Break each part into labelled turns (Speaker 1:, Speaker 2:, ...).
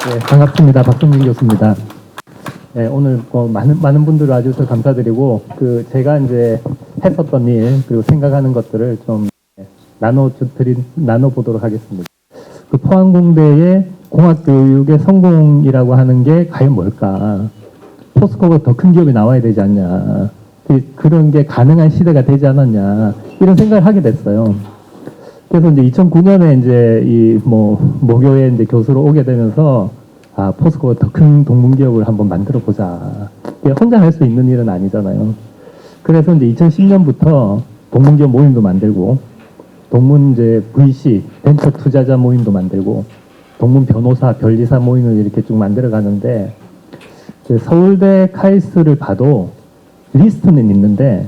Speaker 1: 네, 반갑습니다. 박성민 교수입니다. 네, 오늘 많은 분들 와주셔서 감사드리고, 제가 이제 했었던 일, 그리고 생각하는 것들을 좀 나눠보도록 하겠습니다. 포항공대의 공학교육의 성공이라고 하는 게 과연 뭘까? 포스코가 더 큰 기업이 나와야 되지 않냐? 그런 게 가능한 시대가 되지 않았냐? 이런 생각을 하게 됐어요. 그래서 이제 2009년에 이제 모교에 이제 교수로 오게 되면서 포스코가 더 큰 동문기업을 한번 만들어 보자. 혼자 할 수 있는 일은 아니잖아요. 그래서 이제 2010년부터 동문기업 모임도 만들고, 동문 이제 VC 벤처 투자자 모임도 만들고, 동문 변호사 변리사 모임을 이렇게 쭉 만들어 가는데, 서울대 카이스트를 봐도 리스트는 있는데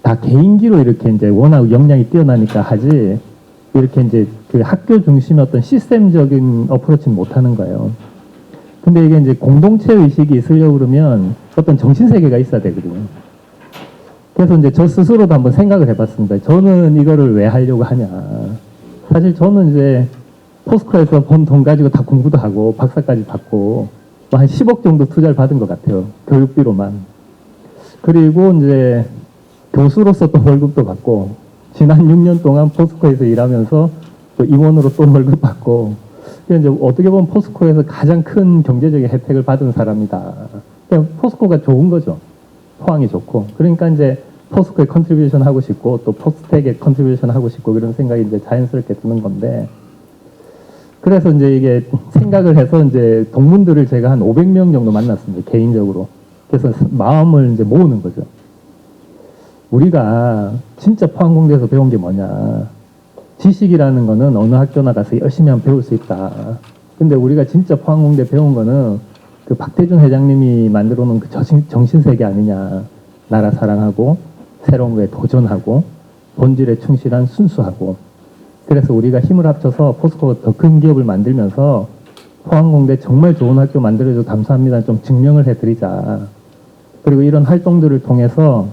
Speaker 1: 다 개인기로 이렇게 이제 워낙 역량이 뛰어나니까 하지, 이렇게 이제 그 학교 중심의 어떤 시스템적인 어프로치는 못 하는 거예요. 근데 이게 이제 공동체 의식이 있으려고 그러면 어떤 정신세계가 있어야 되거든요. 그래서 이제 저 스스로도 한번 생각을 해봤습니다. 저는 이거를 왜 하려고 하냐. 사실 저는 이제 포스코에서 번 돈 가지고 다 공부도 하고 박사까지 받고 한 10억 정도 투자를 받은 것 같아요. 교육비로만. 그리고 이제 교수로서 또 월급도 받고, 지난 6년 동안 포스코에서 일하면서 또 임원으로 또 월급 받고, 이제 어떻게 보면 포스코에서 가장 큰 경제적인 혜택을 받은 사람이다. 그냥 포스코가 좋은 거죠. 포항이 좋고. 그러니까 이제 포스코에 컨트리뷰션 하고 싶고, 또 포스텍에 컨트리뷰션 하고 싶고, 그런 생각이 이제 자연스럽게 드는 건데, 그래서 이제 이게 생각을 해서 이제 동문들을 제가 한 500명 정도 만났습니다. 개인적으로. 그래서 마음을 이제 모으는 거죠. 우리가 진짜 포항공대에서 배운 게 뭐냐. 지식이라는 거는 어느 학교나 가서 열심히 하면 배울 수 있다. 근데 우리가 진짜 포항공대 배운 거는 그 박태준 회장님이 만들어 놓은 그 정신세계 아니냐. 나라 사랑하고, 새로운 거에 도전하고, 본질에 충실한 순수하고. 그래서 우리가 힘을 합쳐서 포스코가 더 큰 기업을 만들면서 포항공대 정말 좋은 학교 만들어줘 감사합니다. 좀 증명을 해드리자. 그리고 이런 활동들을 통해서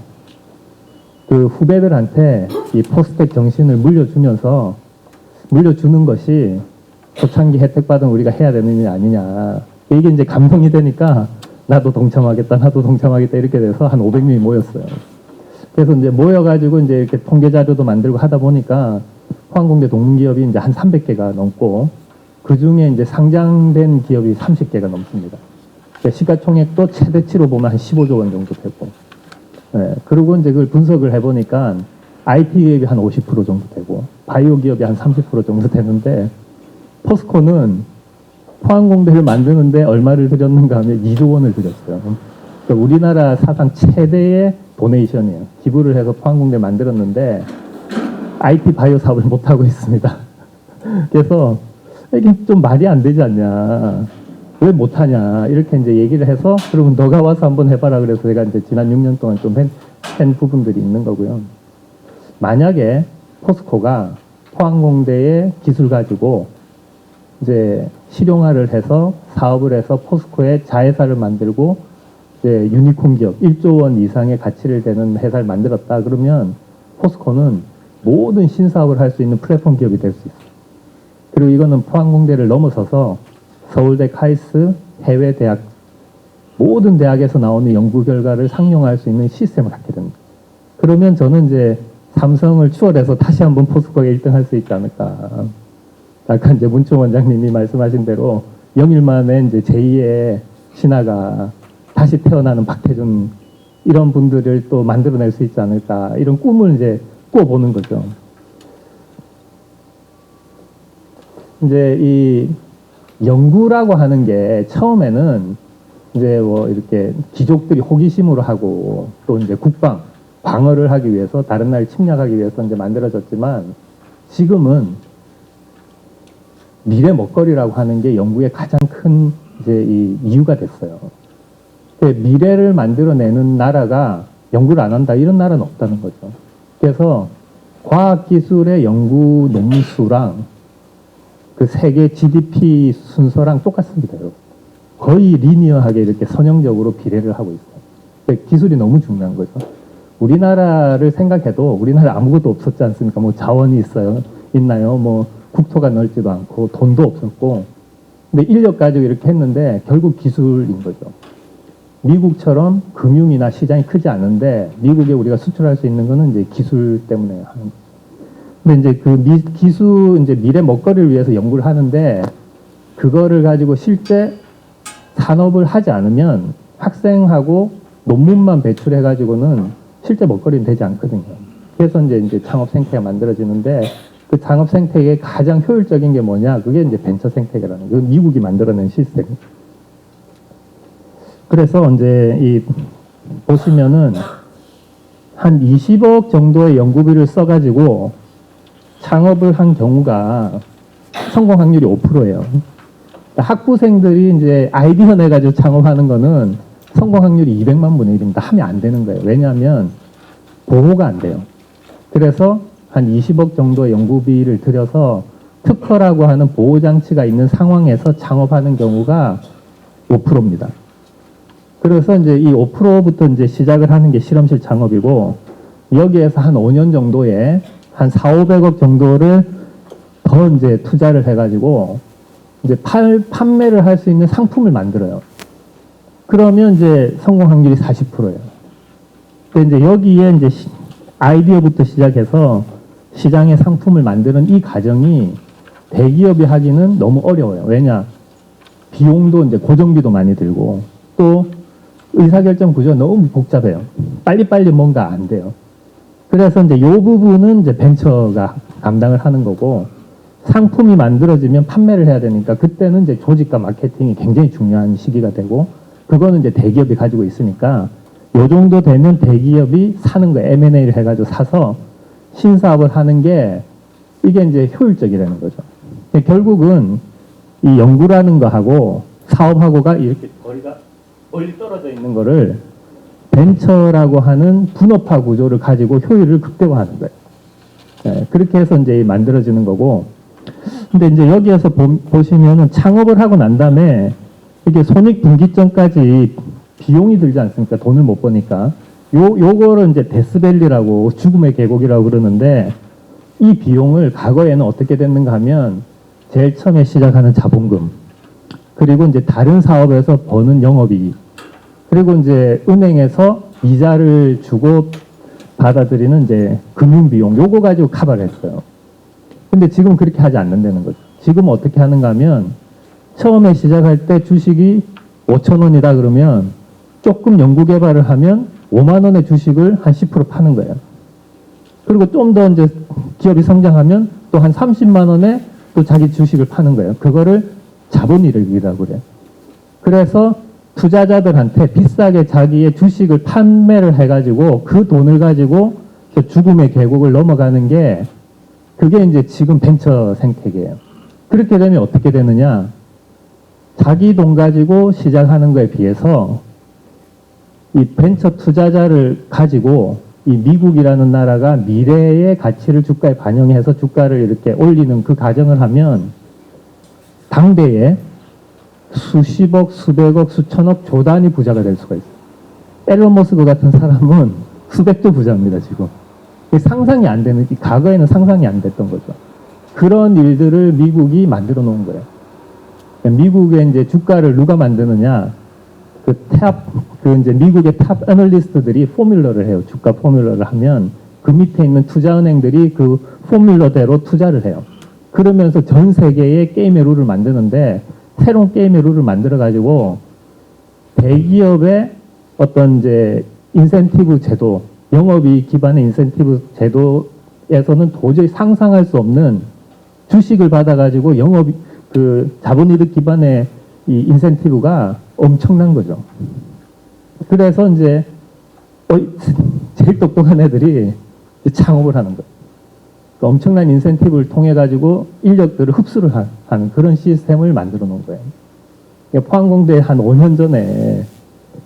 Speaker 1: 그 후배들한테 이 포스텍 정신을 물려주는 것이 초창기 혜택받은 우리가 해야 되는 일 아니냐. 이게 이제 감동이 되니까 나도 동참하겠다 이렇게 돼서 한 500명이 모였어요. 그래서 이제 모여가지고 이제 이렇게 통계 자료도 만들고 하다 보니까 포항공대 동문기업이 이제 한 300개가 넘고, 그 중에 이제 상장된 기업이 30개가 넘습니다. 시가총액도 최대치로 보면 한 15조 원 정도 되고, 그리고 이제 그걸 분석을 해보니까 IT 기업이 한 50% 정도 되고, 바이오 기업이 한 30% 정도 되는데, 포스코는 포항공대를 만드는데 얼마를 들였는가 하면 2조 원을 들였어요. 그러니까 우리나라 사상 최대의 도네이션이에요. 기부를 해서 포항공대 만들었는데, IT 바이오 사업을 못하고 있습니다. 그래서 이게 좀 말이 안 되지 않냐. 왜 못하냐. 이렇게 이제 얘기를 해서, 그러면 너가 와서 한번 해봐라. 그래서 제가 이제 지난 6년 동안 좀 한 부분들이 있는 거고요. 만약에 포스코가 포항공대의 기술 가지고 이제 실용화를 해서 사업을 해서 포스코의 자회사를 만들고 이제 유니콘 기업 1조 원 이상의 가치를 되는 회사를 만들었다. 그러면 포스코는 모든 신사업을 할 수 있는 플랫폼 기업이 될 수 있어요. 그리고 이거는 포항공대를 넘어서서 서울대, 카이스트, 해외 대학, 모든 대학에서 나오는 연구 결과를 상용화할 수 있는 시스템을 갖게 됩니다. 그러면 저는 이제 삼성을 추월해서 다시 한번 포스코가 1등 할 수 있지 않을까. 아까 이제 문충 원장님이 말씀하신 대로 영일 만에 이제 제2의 신하가 다시 태어나는 박태준, 이런 분들을 또 만들어낼 수 있지 않을까. 이런 꿈을 이제 꿔보는 거죠. 이제 이 연구라고 하는 게 처음에는 이제 이렇게 귀족들이 호기심으로 하고, 또 이제 방어를 하기 위해서, 다른 나라를 침략하기 위해서 이제 만들어졌지만, 지금은 미래 먹거리라고 하는 게 연구의 가장 큰 이제 이 이유가 됐어요. 미래를 만들어내는 나라가 연구를 안 한다, 이런 나라는 없다는 거죠. 그래서 과학기술의 연구 논문 수랑 그 세계 GDP 순서랑 똑같습니다. 거의 리니어하게 이렇게 선형적으로 비례를 하고 있어요. 기술이 너무 중요한 거죠. 우리나라를 생각해도 우리나라 아무것도 없었지 않습니까? 자원이 있나요? 국토가 넓지도 않고 돈도 없었고, 근데 인력 가지고 이렇게 했는데 결국 기술인 거죠. 미국처럼 금융이나 시장이 크지 않은데 미국에 우리가 수출할 수 있는 거는 이제 기술 때문에 하는 거죠. 근데 이제 그 기술 이제 미래 먹거리를 위해서 연구를 하는데 그거를 가지고 실제 산업을 하지 않으면 학생하고 논문만 배출해 가지고는 실제 먹거리는 되지 않거든요. 그래서 이제 창업 생태가 만들어지는데 그 창업 생태계의 가장 효율적인 게 뭐냐? 그게 이제 벤처 생태계라는 거. 미국이 만들어낸 시스템. 그래서 이제 보시면은 한 20억 정도의 연구비를 써가지고 창업을 한 경우가 성공 확률이 5%예요. 학부생들이 이제 아이디어 내가지고 창업하는 거는 성공 확률이 200만 분의 1입니다. 하면 안 되는 거예요. 왜냐하면 보호가 안 돼요. 그래서 한 20억 정도의 연구비를 들여서 특허라고 하는 보호장치가 있는 상황에서 창업하는 경우가 5%입니다. 그래서 이제 이 5%부터 이제 시작을 하는 게 실험실 창업이고, 여기에서 한 5년 정도에 한 4, 500억 정도를 더 이제 투자를 해가지고 이제 판매를 할 수 있는 상품을 만들어요. 그러면 이제 성공 확률이 40%예요. 근데 이제 여기에 이제 아이디어부터 시작해서 시장의 상품을 만드는 이 과정이 대기업이 하기는 너무 어려워요. 왜냐? 비용도 이제 고정비도 많이 들고 또 의사결정 구조가 너무 복잡해요. 빨리빨리 뭔가 안 돼요. 그래서 이제 이 부분은 이제 벤처가 감당을 하는 거고, 상품이 만들어지면 판매를 해야 되니까 그때는 이제 조직과 마케팅이 굉장히 중요한 시기가 되고, 그거는 이제 대기업이 가지고 있으니까 요 정도 되면 대기업이 사는 거예요. M&A를 해가지고 사서 신사업을 하는 게 이게 이제 효율적이라는 거죠. 결국은 이 연구라는 거하고 사업하고가 이렇게 거리가 멀리 떨어져 있는 거를 벤처라고 하는 분업화 구조를 가지고 효율을 극대화하는 거예요. 네, 그렇게 해서 이제 만들어지는 거고, 근데 이제 여기에서 보시면은 창업을 하고 난 다음에 이게 손익분기점까지 비용이 들지 않습니까? 돈을 못 버니까. 요거를 이제 데스밸리라고 죽음의 계곡이라고 그러는데, 이 비용을 과거에는 어떻게 됐는가 하면 제일 처음에 시작하는 자본금, 그리고 이제 다른 사업에서 버는 영업이익, 그리고 이제 은행에서 이자를 주고 받아들이는 이제 금융비용, 요거 가지고 커버를 했어요. 근데 지금 그렇게 하지 않는다는 거죠. 지금 어떻게 하는가 하면 처음에 시작할 때 주식이 5,000원이다 그러면 조금 연구개발을 하면 5만 원의 주식을 한 10% 파는 거예요. 그리고 좀 더 이제 기업이 성장하면 또 한 30만 원에 또 자기 주식을 파는 거예요. 그거를 자본이익이라고 그래요. 그래서 투자자들한테 비싸게 자기의 주식을 판매를 해가지고 그 돈을 가지고 죽음의 계곡을 넘어가는 게, 그게 이제 지금 벤처 생태계예요. 그렇게 되면 어떻게 되느냐? 자기 돈 가지고 시작하는 거에 비해서 이 벤처 투자자를 가지고 이 미국이라는 나라가 미래의 가치를 주가에 반영해서 주가를 이렇게 올리는 그 과정을 하면 당대에 수십억, 수백억, 수천억 조 단위 부자가 될 수가 있어요. 앨런 머스크 같은 사람은 수백조 부자입니다, 지금. 상상이 안 되는, 과거에는 상상이 안 됐던 거죠. 그런 일들을 미국이 만들어 놓은 거예요. 미국의 이제 주가를 누가 만드느냐? 이제 미국의 탑 애널리스트들이 포뮬러를 해요. 주가 포뮬러를 하면 그 밑에 있는 투자은행들이 그 포뮬러대로 투자를 해요. 그러면서 전 세계의 게임의 룰을 만드는데, 새로운 게임의 룰을 만들어가지고 대기업의 어떤 이제 인센티브 제도, 영업이익 기반의 인센티브 제도에서는 도저히 상상할 수 없는 주식을 받아가지고 자본이득 기반의 이 인센티브가 엄청난 거죠. 그래서 이제 제일 똑똑한 애들이 창업을 하는 거예요. 그러니까 엄청난 인센티브를 통해 가지고 인력들을 흡수를 하는 그런 시스템을 만들어 놓은 거예요. 그러니까 포항공대 한 5년 전에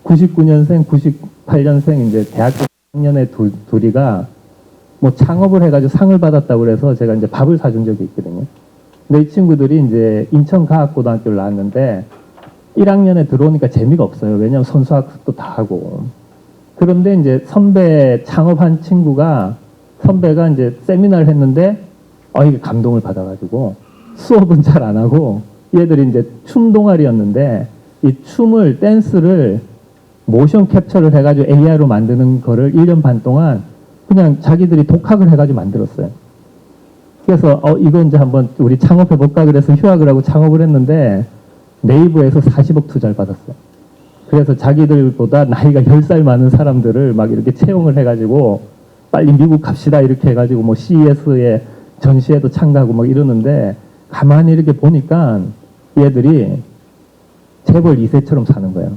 Speaker 1: 99년생, 98년생 이제 대학교 학년의 둘이가 뭐 창업을 해가지고 상을 받았다고 그래서 제가 이제 밥을 사준 적이 있거든요. 근데 이 친구들이 이제 인천과학고등학교를 나왔는데 1학년에 들어오니까 재미가 없어요. 왜냐하면 선수학습도 다 하고. 그런데 이제 선배 창업한 선배가 이제 세미나를 했는데 이게 감동을 받아가지고 수업은 잘 안 하고 얘들이 이제 춤 동아리였는데 이 춤을 댄스를 모션 캡처를 해가지고 AI로 만드는 거를 1년 반 동안 그냥 자기들이 독학을 해가지고 만들었어요. 그래서 이거 이제 한번 우리 창업해볼까 그래서 휴학을 하고 창업을 했는데 네이버에서 40억 투자를 받았어요. 그래서 자기들보다 나이가 10살 많은 사람들을 막 이렇게 채용을 해가지고 빨리 미국 갑시다 이렇게 해가지고 뭐 CES의 전시회도 참가하고 막 이러는데 가만히 이렇게 보니까 얘들이 재벌 2세처럼 사는 거예요.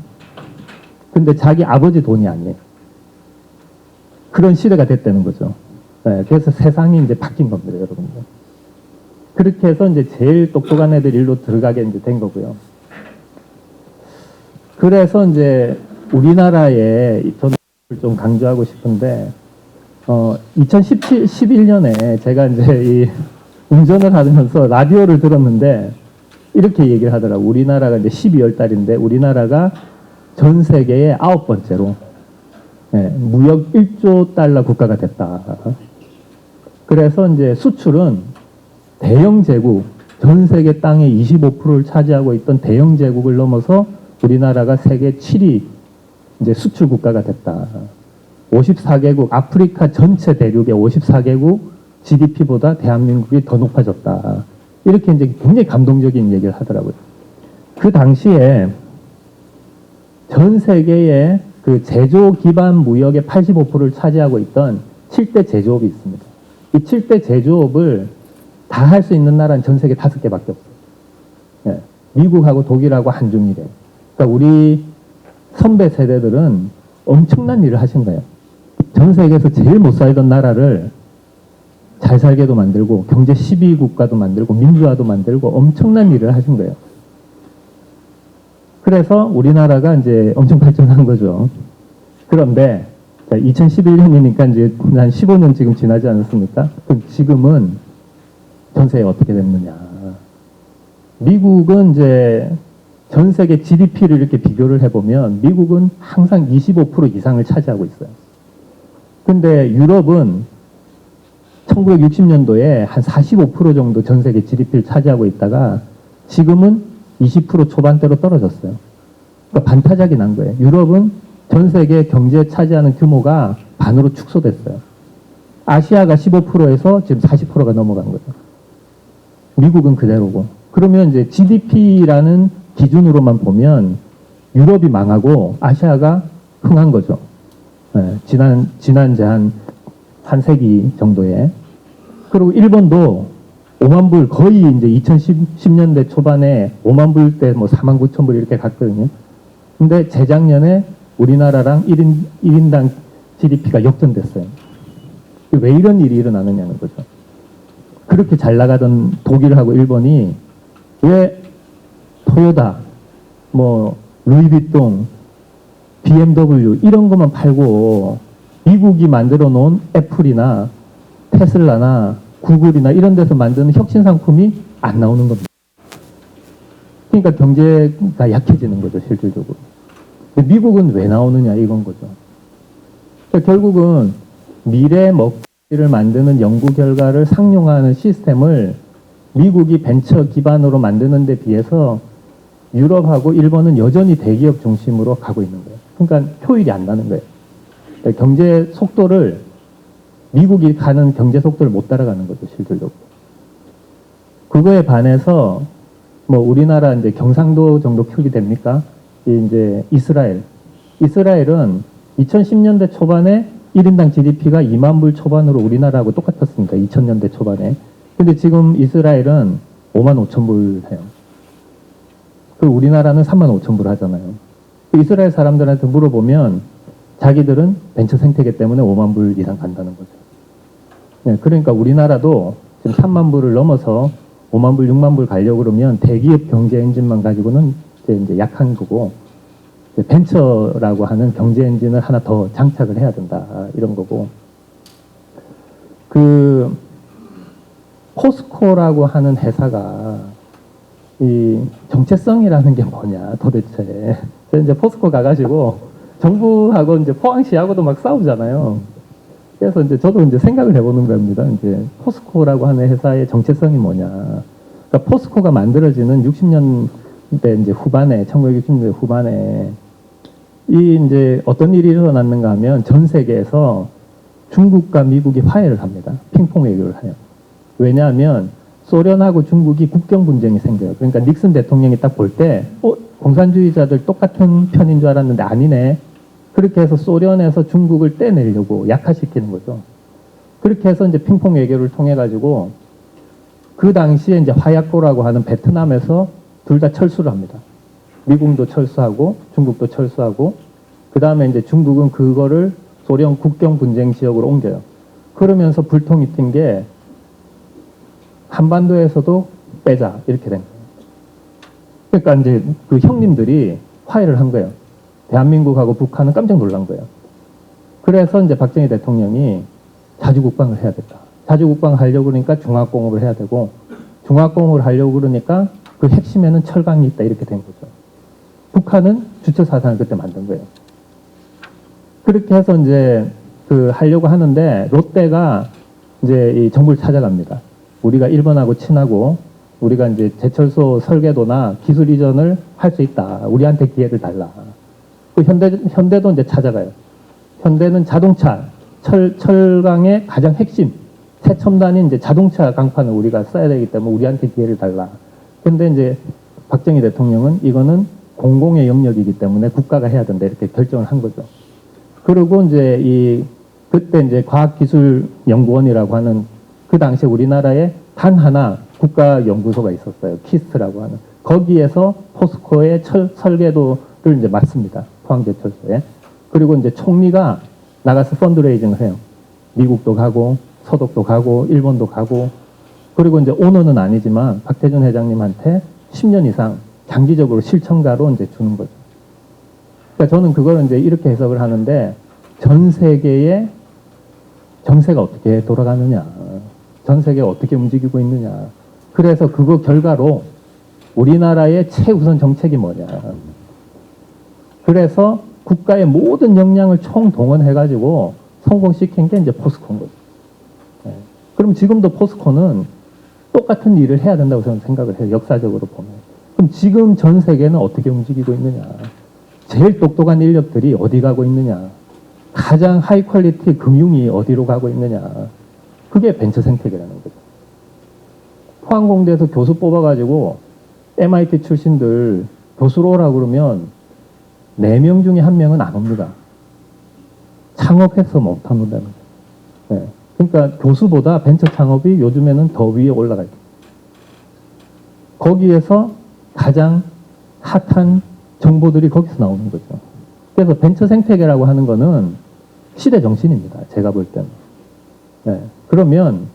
Speaker 1: 근데 자기 아버지 돈이 아니에요. 그런 시대가 됐다는 거죠. 네, 그래서 세상이 이제 바뀐 겁니다, 여러분들. 그렇게 해서 이제 제일 똑똑한 애들 일로 들어가게 이제 된 거고요. 그래서 이제 우리나라의 저는 좀 강조하고 싶은데, 2011년에 제가 이제 이 운전을 하면서 라디오를 들었는데, 이렇게 얘기를 하더라고요. 우리나라가 이제 12월 달인데, 우리나라가 전 세계의 9번째로, 무역 1조 달러 국가가 됐다. 그래서 이제 수출은 대영 제국, 전 세계 땅의 25%를 차지하고 있던 대영 제국을 넘어서 우리나라가 세계 7위 이제 수출 국가가 됐다. 54개국, 아프리카 전체 대륙의 54개국 GDP보다 대한민국이 더 높아졌다. 이렇게 이제 굉장히 감동적인 얘기를 하더라고요. 그 당시에 전 세계의 그 제조 기반 무역의 85%를 차지하고 있던 7대 제조업이 있습니다. 이 7대 제조업을 다 할 수 있는 나라는 전 세계 5개밖에 없어요. 예, 미국하고 독일하고 한중일에. 그러니까 우리 선배 세대들은 엄청난 일을 하신 거예요. 전 세계에서 제일 못 살던 나라를 잘 살게도 만들고 경제 12위 국가도 만들고 민주화도 만들고 엄청난 일을 하신 거예요. 그래서 우리나라가 이제 엄청 발전한 거죠. 그런데 2011년이니까 이제 한 15년 지금 지나지 않았습니까? 그럼 지금은 전세에 어떻게 됐느냐. 미국은 이제 전 세계 GDP를 이렇게 비교를 해보면 미국은 항상 25% 이상을 차지하고 있어요. 근데 유럽은 1960년도에 한 45% 정도 전 세계 GDP를 차지하고 있다가 지금은 20% 초반대로 떨어졌어요. 그러니까 반타작이 난 거예요. 유럽은 전 세계 경제에 차지하는 규모가 반으로 축소됐어요. 아시아가 15%에서 지금 40%가 넘어간 거죠. 미국은 그대로고. 그러면 이제 GDP라는 기준으로만 보면 유럽이 망하고 아시아가 흥한 거죠. 네, 지난 한 세기 정도에. 그리고 일본도 5만 불 거의 이제 2010년대 초반에 5만 불 때 뭐 4만 9천 불 이렇게 갔거든요. 근데 재작년에 우리나라랑 1인당 GDP가 역전됐어요. 왜 이런 일이 일어나느냐는 거죠. 그렇게 잘 나가던 독일하고 일본이 왜 토요타, 뭐 루이비통, BMW 이런 것만 팔고 미국이 만들어 놓은 애플이나 테슬라나 구글이나 이런 데서 만드는 혁신 상품이 안 나오는 겁니다. 그러니까 경제가 약해지는 거죠, 실질적으로. 미국은 왜 나오느냐 이건 거죠. 그러니까 결국은 미래 먹거리를 만드는 연구 결과를 상용화하는 시스템을 미국이 벤처 기반으로 만드는 데 비해서 유럽하고 일본은 여전히 대기업 중심으로 가고 있는 거예요. 그러니까 효율이 안 나는 거예요. 그러니까 경제 속도를 미국이 가는 경제 속도를 못 따라가는 거죠, 실질적으로. 그거에 반해서 뭐 우리나라 이제 경상도 정도 크기 됩니까? 이제 이스라엘은 2010년대 초반에 1인당 GDP가 2만 불 초반으로 우리나라하고 똑같았습니다. 2000년대 초반에. 근데 지금 이스라엘은 5만 5천 불 해요. 그리고 우리나라는 3만 5천 불 하잖아요. 이스라엘 사람들한테 물어보면 자기들은 벤처 생태계 때문에 5만 불 이상 간다는 거죠. 네, 그러니까 우리나라도 지금 3만 불을 넘어서 5만 불, 6만 불 가려고 그러면 대기업 경제 엔진만 가지고는 이제 약한 거고, 이제 벤처라고 하는 경제 엔진을 하나 더 장착을 해야 된다. 이런 거고. 그, 포스코라고 하는 회사가 이 정체성이라는 게 뭐냐, 도대체. 이제 포스코 가가지고 정부하고 이제 포항시하고도 막 싸우잖아요. 그래서 이제 저도 이제 생각을 해보는 겁니다. 이제 포스코라고 하는 회사의 정체성이 뭐냐. 그러니까 포스코가 만들어지는 60년대 이제 후반에, 1960년대 후반에 이 이제 어떤 일이 일어났는가 하면 전 세계에서 중국과 미국이 화해를 합니다. 핑퐁 외교를 해요. 왜냐하면 소련하고 중국이 국경 분쟁이 생겨요. 그러니까 닉슨 대통령이 딱 볼 때, 공산주의자들 똑같은 편인 줄 알았는데 아니네. 그렇게 해서 소련에서 중국을 떼내려고 약화시키는 거죠. 그렇게 해서 이제 핑퐁 외교를 통해 가지고 그 당시에 이제 화약고라고 하는 베트남에서 둘 다 철수를 합니다. 미국도 철수하고 중국도 철수하고 그 다음에 이제 중국은 그거를 소련 국경 분쟁 지역으로 옮겨요. 그러면서 불통이 튄 게 한반도에서도 빼자 이렇게 된 거예요. 그러니까 이제 그 형님들이 화해를 한 거예요. 대한민국하고 북한은 깜짝 놀란 거예요. 그래서 이제 박정희 대통령이 자주국방을 해야겠다. 자주국방 하려고 그러니까 중화공업을 해야 되고 중화공업을 하려고 그러니까 그 핵심에는 철강이 있다 이렇게 된 거죠. 북한은 주체사상을 그때 만든 거예요. 그렇게 해서 이제 그 하려고 하는데 롯데가 이제 이 정부를 찾아갑니다. 우리가 일본하고 친하고 우리가 이제 제철소 설계도나 기술 이전을 할 수 있다. 우리한테 기회를 달라. 그 현대도 이제 찾아가요. 현대는 자동차, 철강의 가장 핵심, 최첨단인 이제 자동차 강판을 우리가 써야 되기 때문에 우리한테 기회를 달라. 근데 이제 박정희 대통령은 이거는 공공의 영역이기 때문에 국가가 해야 된다. 이렇게 결정을 한 거죠. 그리고 이제 그때 이제 과학기술연구원이라고 하는 그 당시에 우리나라에 단 하나 국가연구소가 있었어요. 키스트라고 하는. 거기에서 포스코의 설계도를 이제 맡습니다. 포항제철소에. 그리고 이제 총리가 나가서 펀드레이징을 해요. 미국도 가고, 서독도 가고, 일본도 가고. 그리고 이제 오너는 아니지만 박태준 회장님한테 10년 이상 장기적으로 실천가로 이제 주는 거죠. 그러니까 저는 그걸 이제 이렇게 해석을 하는데 전 세계의 정세가 어떻게 돌아가느냐. 전 세계가 어떻게 움직이고 있느냐. 그래서 그거 결과로 우리나라의 최우선 정책이 뭐냐. 그래서 국가의 모든 역량을 총동원해가지고 성공시킨 게 이제 포스코인 거죠. 네. 그럼 지금도 포스코는 똑같은 일을 해야 된다고 저는 생각을 해요. 역사적으로 보면. 그럼 지금 전 세계는 어떻게 움직이고 있느냐. 제일 똑똑한 인력들이 어디 가고 있느냐. 가장 하이 퀄리티 금융이 어디로 가고 있느냐. 그게 벤처 생태계라는 거죠. 포항공대에서 교수 뽑아가지고 MIT 출신들 교수로 오라고 그러면 4명 중에 1명은 안 옵니다. 창업해서 못 한다는 거죠. 네. 그러니까 교수보다 벤처 창업이 요즘에는 더 위에 올라가요. 거기에서 가장 핫한 정보들이 거기서 나오는 거죠. 그래서 벤처 생태계라고 하는 거는 시대 정신입니다. 제가 볼 때는. 네. 그러면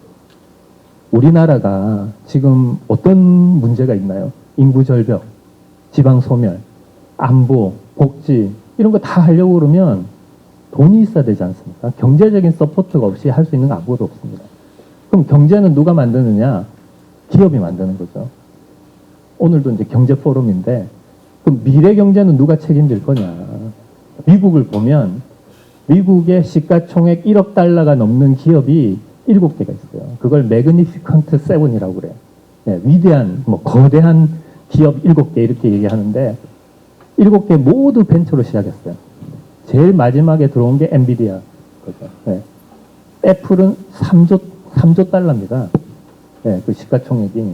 Speaker 1: 우리나라가 지금 어떤 문제가 있나요? 인구 절벽, 지방 소멸, 안보, 복지 이런 거 다 하려고 그러면 돈이 있어야 되지 않습니까? 경제적인 서포트가 없이 할 수 있는 거 아무것도 없습니다. 그럼 경제는 누가 만드느냐? 기업이 만드는 거죠. 오늘도 이제 경제 포럼인데 그럼 미래 경제는 누가 책임질 거냐? 미국을 보면 미국의 시가총액 1억 달러가 넘는 기업이 7개가 있어요. 그걸 매그니피컨트 7이라고 그래요. 네, 위대한, 거대한 기업 7개 이렇게 얘기하는데 7개 모두 벤처로 시작했어요. 제일 마지막에 들어온 게 엔비디아 거죠. 네. 애플은 3조 달러입니다. 네, 그 시가총액이.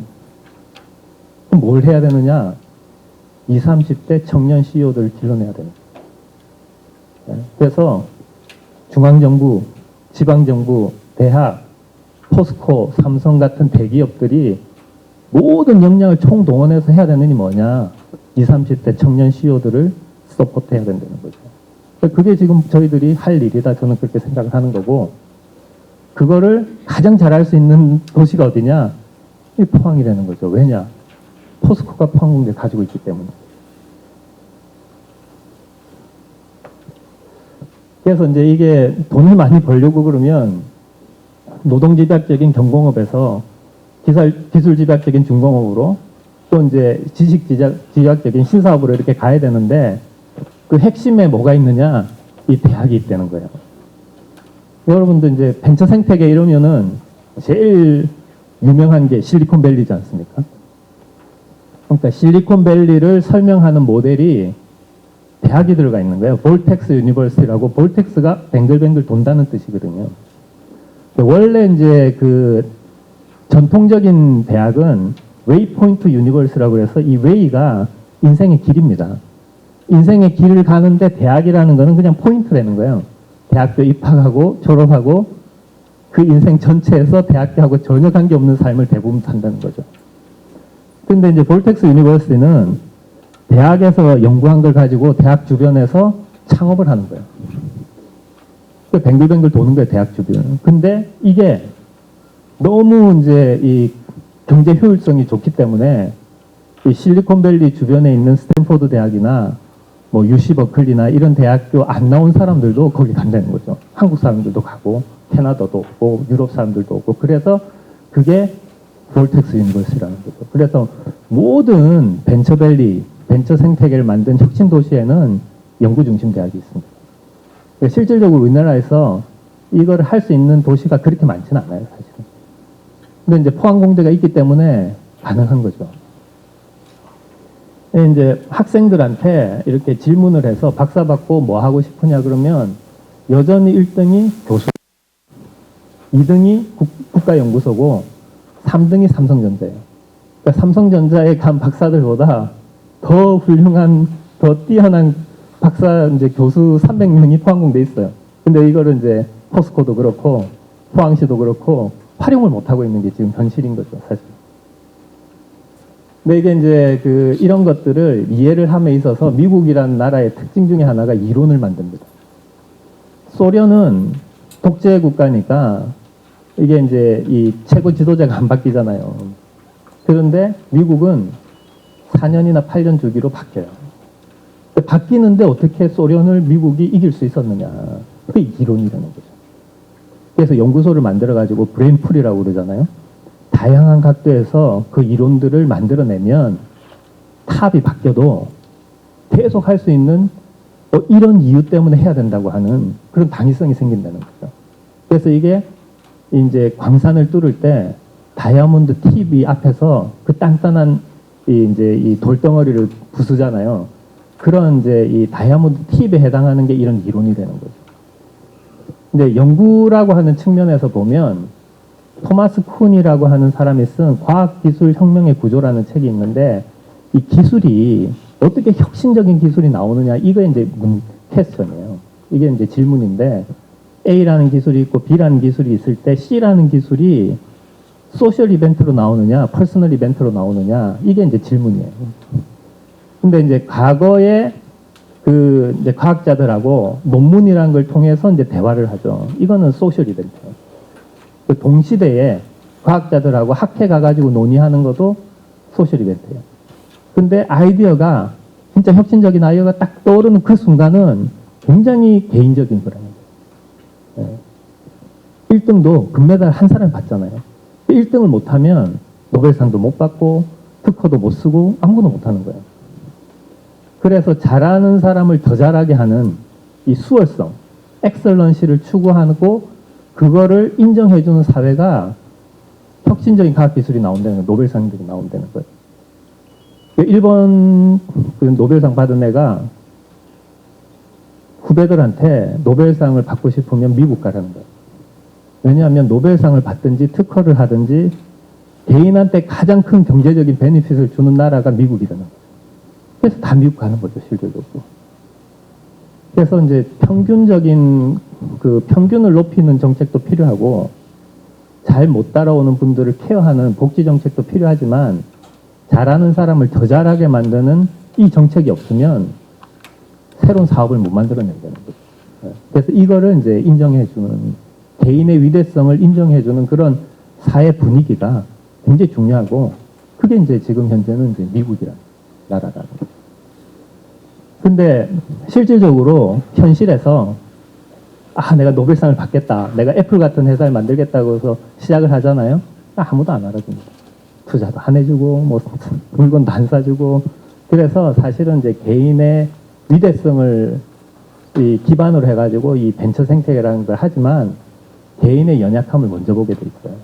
Speaker 1: 그럼 뭘 해야 되느냐? 20, 30대 청년 CEO들 길러내야 됩니다. 네, 그래서 중앙정부, 지방정부, 대학, 포스코, 삼성 같은 대기업들이 모든 역량을 총동원해서 해야 되는 게 뭐냐? 20, 30대 청년 CEO들을 서포트해야 된다는 거죠. 그게 지금 저희들이 할 일이다. 저는 그렇게 생각을 하는 거고, 그거를 가장 잘할 수 있는 도시가 어디냐? 이 포항이라는 거죠. 왜냐? 포스코가 포항공대를 가지고 있기 때문에. 그래서 이제 이게 돈을 많이 벌려고 그러면 노동집약적인 경공업에서 기술집약적인 중공업으로 또 이제 지식집약적인 신사업으로 이렇게 가야 되는데 그 핵심에 뭐가 있느냐? 이 대학이 있다는 거예요. 여러분들 이제 벤처 생태계 이러면은 제일 유명한 게 실리콘밸리지 않습니까? 그러니까 실리콘밸리를 설명하는 모델이 대학이 들어가 있는 거예요. 볼텍스 유니버시티라고, 볼텍스가 뱅글뱅글 돈다는 뜻이거든요. 원래 이제 그 전통적인 대학은 웨이포인트 유니버시티라고 해서 이 웨이가 인생의 길입니다. 인생의 길을 가는데 대학이라는 거는 그냥 포인트라는 거예요. 대학교 입학하고 졸업하고 그 인생 전체에서 대학교하고 전혀 관계없는 삶을 대부분 산다는 거죠. 근데 이제 볼텍스 유니버시티는 대학에서 연구한 걸 가지고 대학 주변에서 창업을 하는 거예요. 뱅글뱅글 도는 거예요, 대학 주변. 근데 이게 너무 이제 이 경제 효율성이 좋기 때문에 이 실리콘밸리 주변에 있는 스탠포드 대학이나 뭐 UC 버클리나 이런 대학교 안 나온 사람들도 거기 간다는 거죠. 한국 사람들도 가고 캐나다도 오고 유럽 사람들도 오고, 그래서 그게 볼텍스 유니버시티라는 거죠. 그래서 모든 벤처밸리, 벤처 생태계를 만든 혁신 도시에는 연구 중심 대학이 있습니다. 실질적으로 우리나라에서 이걸 할 수 있는 도시가 그렇게 많지는 않아요, 사실은. 근데 이제 포항공대가 있기 때문에 가능한 거죠. 이제 학생들한테 이렇게 질문을 해서 박사 받고 뭐 하고 싶으냐 그러면 여전히 1등이 교수, 2등이 국가연구소고 3등이 삼성전자예요. 그러니까 삼성전자에 간 박사들보다 더 훌륭한, 더 뛰어난 박사 이제 교수 300명이 포항공대에 있어요. 근데 이거를 이제 포스코도 그렇고 포항시도 그렇고 활용을 못 하고 있는 게 지금 현실인 거죠, 사실. 근데 이게 이제 그 이런 것들을 이해를 함에 있어서 미국이라는 나라의 특징 중에 하나가 이론을 만듭니다. 소련은 독재 국가니까 이게 이제 이 최고 지도자가 안 바뀌잖아요. 그런데 미국은 4년이나 8년 주기로 바뀌어요. 바뀌는데 어떻게 소련을 미국이 이길 수 있었느냐. 그게 이론이라는 거죠. 그래서 연구소를 만들어가지고 브레인풀이라고 그러잖아요. 다양한 각도에서 그 이론들을 만들어내면 탑이 바뀌어도 계속 할 수 있는 이런 이유 때문에 해야 된다고 하는 그런 당위성이 생긴다는 거죠. 그래서 이게 이제 광산을 뚫을 때 다이아몬드 팁이 앞에서 그 단단한 이제 이 돌덩어리를 부수잖아요. 그런 이제 이 다이아몬드 팁에 해당하는 게 이런 이론이 되는 거죠. 근데 연구라고 하는 측면에서 보면 토마스 쿤이라고 하는 사람이 쓴 과학기술혁명의 구조라는 책이 있는데, 이 기술이 어떻게 혁신적인 기술이 나오느냐, 이거 이제 퀘스천이에요. 이게 이제 질문인데, A라는 기술이 있고 B라는 기술이 있을 때 C라는 기술이 소셜 이벤트로 나오느냐, 퍼스널 이벤트로 나오느냐, 이게 이제 질문이에요. 근데 이제 과거에 그 이제 과학자들하고 논문이라는 걸 통해서 이제 대화를 하죠. 이거는 소셜 이벤트예요. 그 동시대에 과학자들하고 학회 가가지고 논의하는 것도 소셜 이벤트예요. 근데 아이디어가, 진짜 혁신적인 아이디어가 딱 떠오르는 그 순간은 굉장히 개인적인 거라는 거예요. 1등도 금메달 한 사람이 받잖아요. 1등을 못하면 노벨상도 못 받고 특허도 못 쓰고 아무것도 못하는 거예요. 그래서 잘하는 사람을 더 잘하게 하는 이 수월성, 엑셀런시를 추구하고 그거를 인정해주는 사회가 혁신적인 과학기술이 나온다는 거예요. 노벨상들이 나온다는 거예요. 일본 그 노벨상 받은 애가 후배들한테 노벨상을 받고 싶으면 미국 가라는 거예요. 왜냐하면 노벨상을 받든지 특허를 하든지 개인한테 가장 큰 경제적인 베네핏을 주는 나라가 미국이라는 거예요. 그래서 다 미국 가는 거죠, 실질적으로. 그래서 이제 평균적인 그 평균을 높이는 정책도 필요하고 잘 못 따라오는 분들을 케어하는 복지 정책도 필요하지만 잘하는 사람을 더 잘하게 만드는 이 정책이 없으면 새로운 사업을 못 만들어낸다는 거죠. 그래서 이거를 이제 인정해주는, 개인의 위대성을 인정해주는 그런 사회 분위기가 굉장히 중요하고, 그게 이제 지금 현재는 이제 미국이라는 나라라는 거죠. 근데 실질적으로 현실에서 내가 노벨상을 받겠다, 내가 애플 같은 회사를 만들겠다고 해서 시작을 하잖아요. 아무도 안 알아줍니다. 투자도 안 해주고 뭐 물건도 안 사주고. 그래서 사실은 이제 개인의 위대성을 기반으로 해가지고 이 벤처 생태계라는 걸 하지만 개인의 연약함을 먼저 보게 돼 있어요.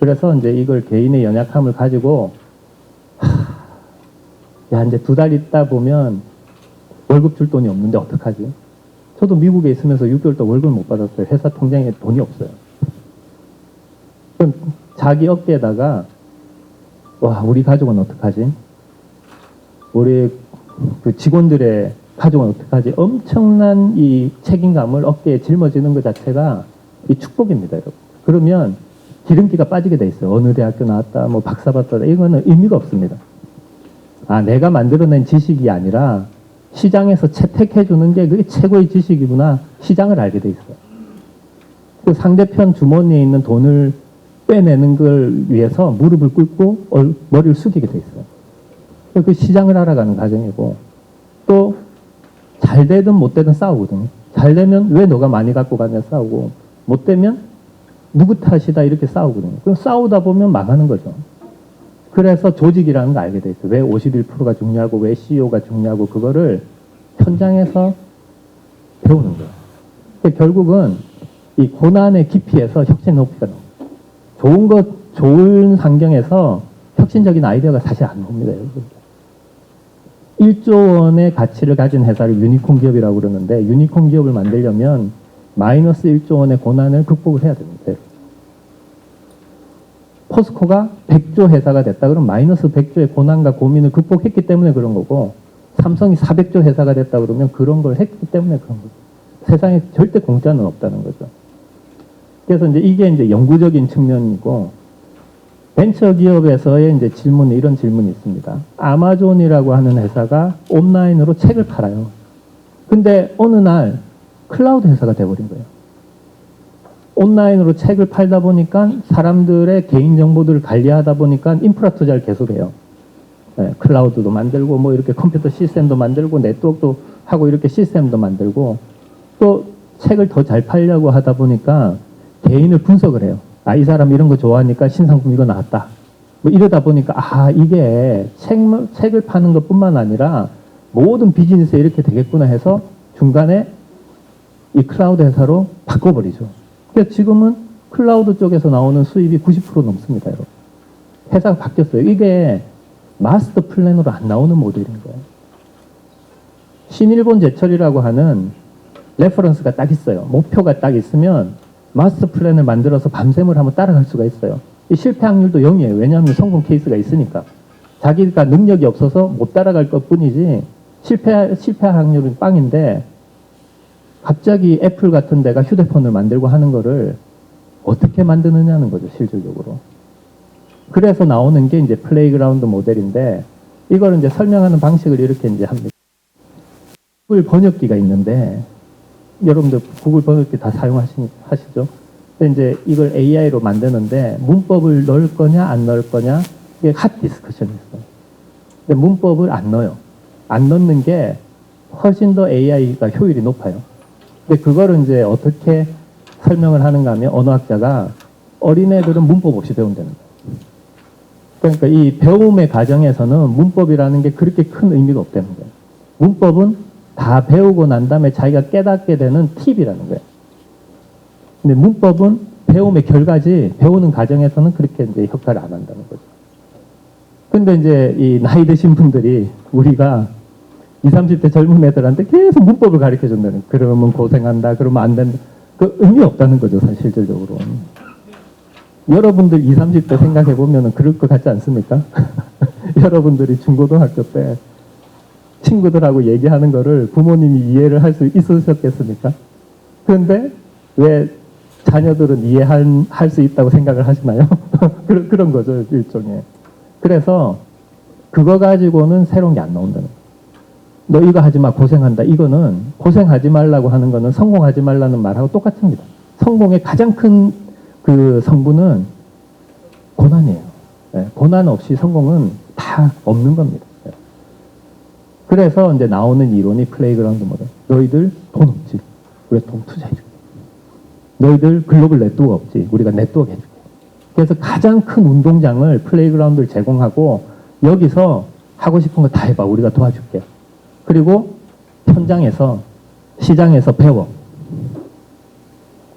Speaker 1: 그래서 이제 이걸 개인의 연약함을 가지고 야, 이제 2달 있다 보면 월급 줄 돈이 없는데 어떡하지? 저도 미국에 있으면서 6개월 동안 월급을 못 받았어요. 회사 통장에 돈이 없어요. 그럼 자기 어깨에다가 와, 우리 가족은 어떡하지? 우리 그 직원들의 가족은 어떡하지? 엄청난 이 책임감을 어깨에 짊어지는 것 자체가 이 축복입니다, 여러분. 그러면 기름기가 빠지게 돼 있어요. 어느 대학교 나왔다, 뭐 박사 받았다, 이거는 의미가 없습니다. 아, 내가 만들어낸 지식이 아니라 시장에서 채택해 주는 게 그게 최고의 지식이구나. 시장을 알게 돼 있어요. 그 상대편 주머니에 있는 돈을 빼내는 걸 위해서 무릎을 꿇고 머리를 숙이게 돼 있어요. 그 시장을 알아가는 과정이고, 또 잘 되든 못 되든 싸우거든요. 잘 되면 왜 너가 많이 갖고 가냐 싸우고, 못 되면 누구 탓이다 이렇게 싸우거든요. 그럼 싸우다 보면 망하는 거죠. 그래서 조직이라는 거 알게 돼 있어요. 왜 51%가 중요하고 왜 CEO가 중요하고, 그거를 현장에서 배우는 거예요. 그러니까 결국은 이 고난의 깊이에서 혁신 높이가 나옵니다. 좋은 환경에서 혁신적인 아이디어가 사실 안 나옵니다, 여러분. 1조 원의 가치를 가진 회사를 유니콘 기업이라고 그러는데, 유니콘 기업을 만들려면 마이너스 1조 원의 고난을 극복을 해야 됩니다. 포스코가 100조 회사가 됐다 그러면 마이너스 100조의 고난과 고민을 극복했기 때문에 그런 거고, 삼성이 400조 회사가 됐다 그러면 그런 걸 했기 때문에 그런 거죠. 세상에 절대 공짜는 없다는 거죠. 그래서 이게 이제 영구적인 측면이고, 벤처 기업에서의 이제 질문이 이런 질문이 있습니다. 아마존이라고 하는 회사가 온라인으로 책을 팔아요. 근데 어느 날 클라우드 회사가 돼버린 거예요. 온라인으로 책을 팔다 보니까 사람들의 개인정보들을 관리하다 보니까 인프라 투자를 계속해요. 네, 클라우드도 만들고 뭐 이렇게 컴퓨터 시스템도 만들고 네트워크도 하고 이렇게 시스템도 만들고, 또 책을 더 잘 팔려고 하다 보니까 개인을 분석을 해요. 아, 이 사람 이런 거 좋아하니까 신상품 이거 나왔다. 뭐 이러다 보니까 아, 이게 책을 파는 것뿐만 아니라 모든 비즈니스에 이렇게 되겠구나 해서 중간에 이 클라우드 회사로 바꿔버리죠. 그래서 지금은 클라우드 쪽에서 나오는 수입이 90% 넘습니다, 여러분. 회사가 바뀌었어요. 이게 마스터 플랜으로 안 나오는 모델인 거예요. 신일본 제철이라고 하는 레퍼런스가 딱 있어요. 목표가 딱 있으면 마스터 플랜을 만들어서 밤샘을 한번 따라갈 수가 있어요. 이 실패 확률도 0이에요. 왜냐하면 성공 케이스가 있으니까. 자기가 능력이 없어서 못 따라갈 것 뿐이지 실패할 확률은 빵인데, 갑자기 애플 같은 데가 휴대폰을 만들고 하는 거를 어떻게 만드느냐는 거죠, 실질적으로. 그래서 나오는 게 이제 플레이그라운드 모델인데, 이걸 이제 설명하는 방식을 이렇게 이제 합니다. 구글 번역기가 있는데, 여러분들 구글 번역기 다 사용하시죠? 근데 이제 이걸 AI로 만드는데 문법을 넣을 거냐 안 넣을 거냐, 이게 핫 디스커션이 있어요. 근데 문법을 안 넣어요. 안 넣는 게 훨씬 더 AI가 효율이 높아요. 근데 그거를 이제 어떻게 설명을 하는가 하면, 언어학자가 어린애들은 문법 없이 배운다는 거예요. 그러니까 이 배움의 과정에서는 문법이라는 게 그렇게 큰 의미가 없다는 거예요. 문법은 다 배우고 난 다음에 자기가 깨닫게 되는 팁이라는 거예요. 근데 문법은 배움의 결과지, 배우는 과정에서는 그렇게 이제 역할을 안 한다는 거죠. 근데 이제 이 나이 드신 분들이, 우리가 20, 30대 젊은 애들한테 계속 문법을 가르쳐 준다는, 그러면 고생한다, 그러면 안 된다. 그 의미 없다는 거죠, 사실 실질적으로. 여러분들 20, 30대 생각해 보면은 그럴 것 같지 않습니까? 여러분들이 중고등학교 때 친구들하고 얘기하는 거를 부모님이 이해를 할 수 있으셨겠습니까? 그런데 왜 자녀들은 이해할 수 있다고 생각을 하시나요? 그런 거죠, 일종의. 그래서 그거 가지고는 새로운 게 안 나온다는 거예요. 너 이거 하지 마, 고생한다. 이거는 고생하지 말라고 하는 거는 성공하지 말라는 말하고 똑같습니다. 성공의 가장 큰 그 성분은 고난이에요. 네, 고난 없이 성공은 다 없는 겁니다. 네. 그래서 이제 나오는 이론이 플레이그라운드 모델. 너희들 돈 없지? 우리가 돈 투자해줄게. 너희들 글로벌 네트워크 없지? 우리가 네트워크 해줄게. 그래서 가장 큰 운동장을, 플레이그라운드를 제공하고, 여기서 하고 싶은 거 다 해봐. 우리가 도와줄게. 그리고 현장에서, 시장에서 배워.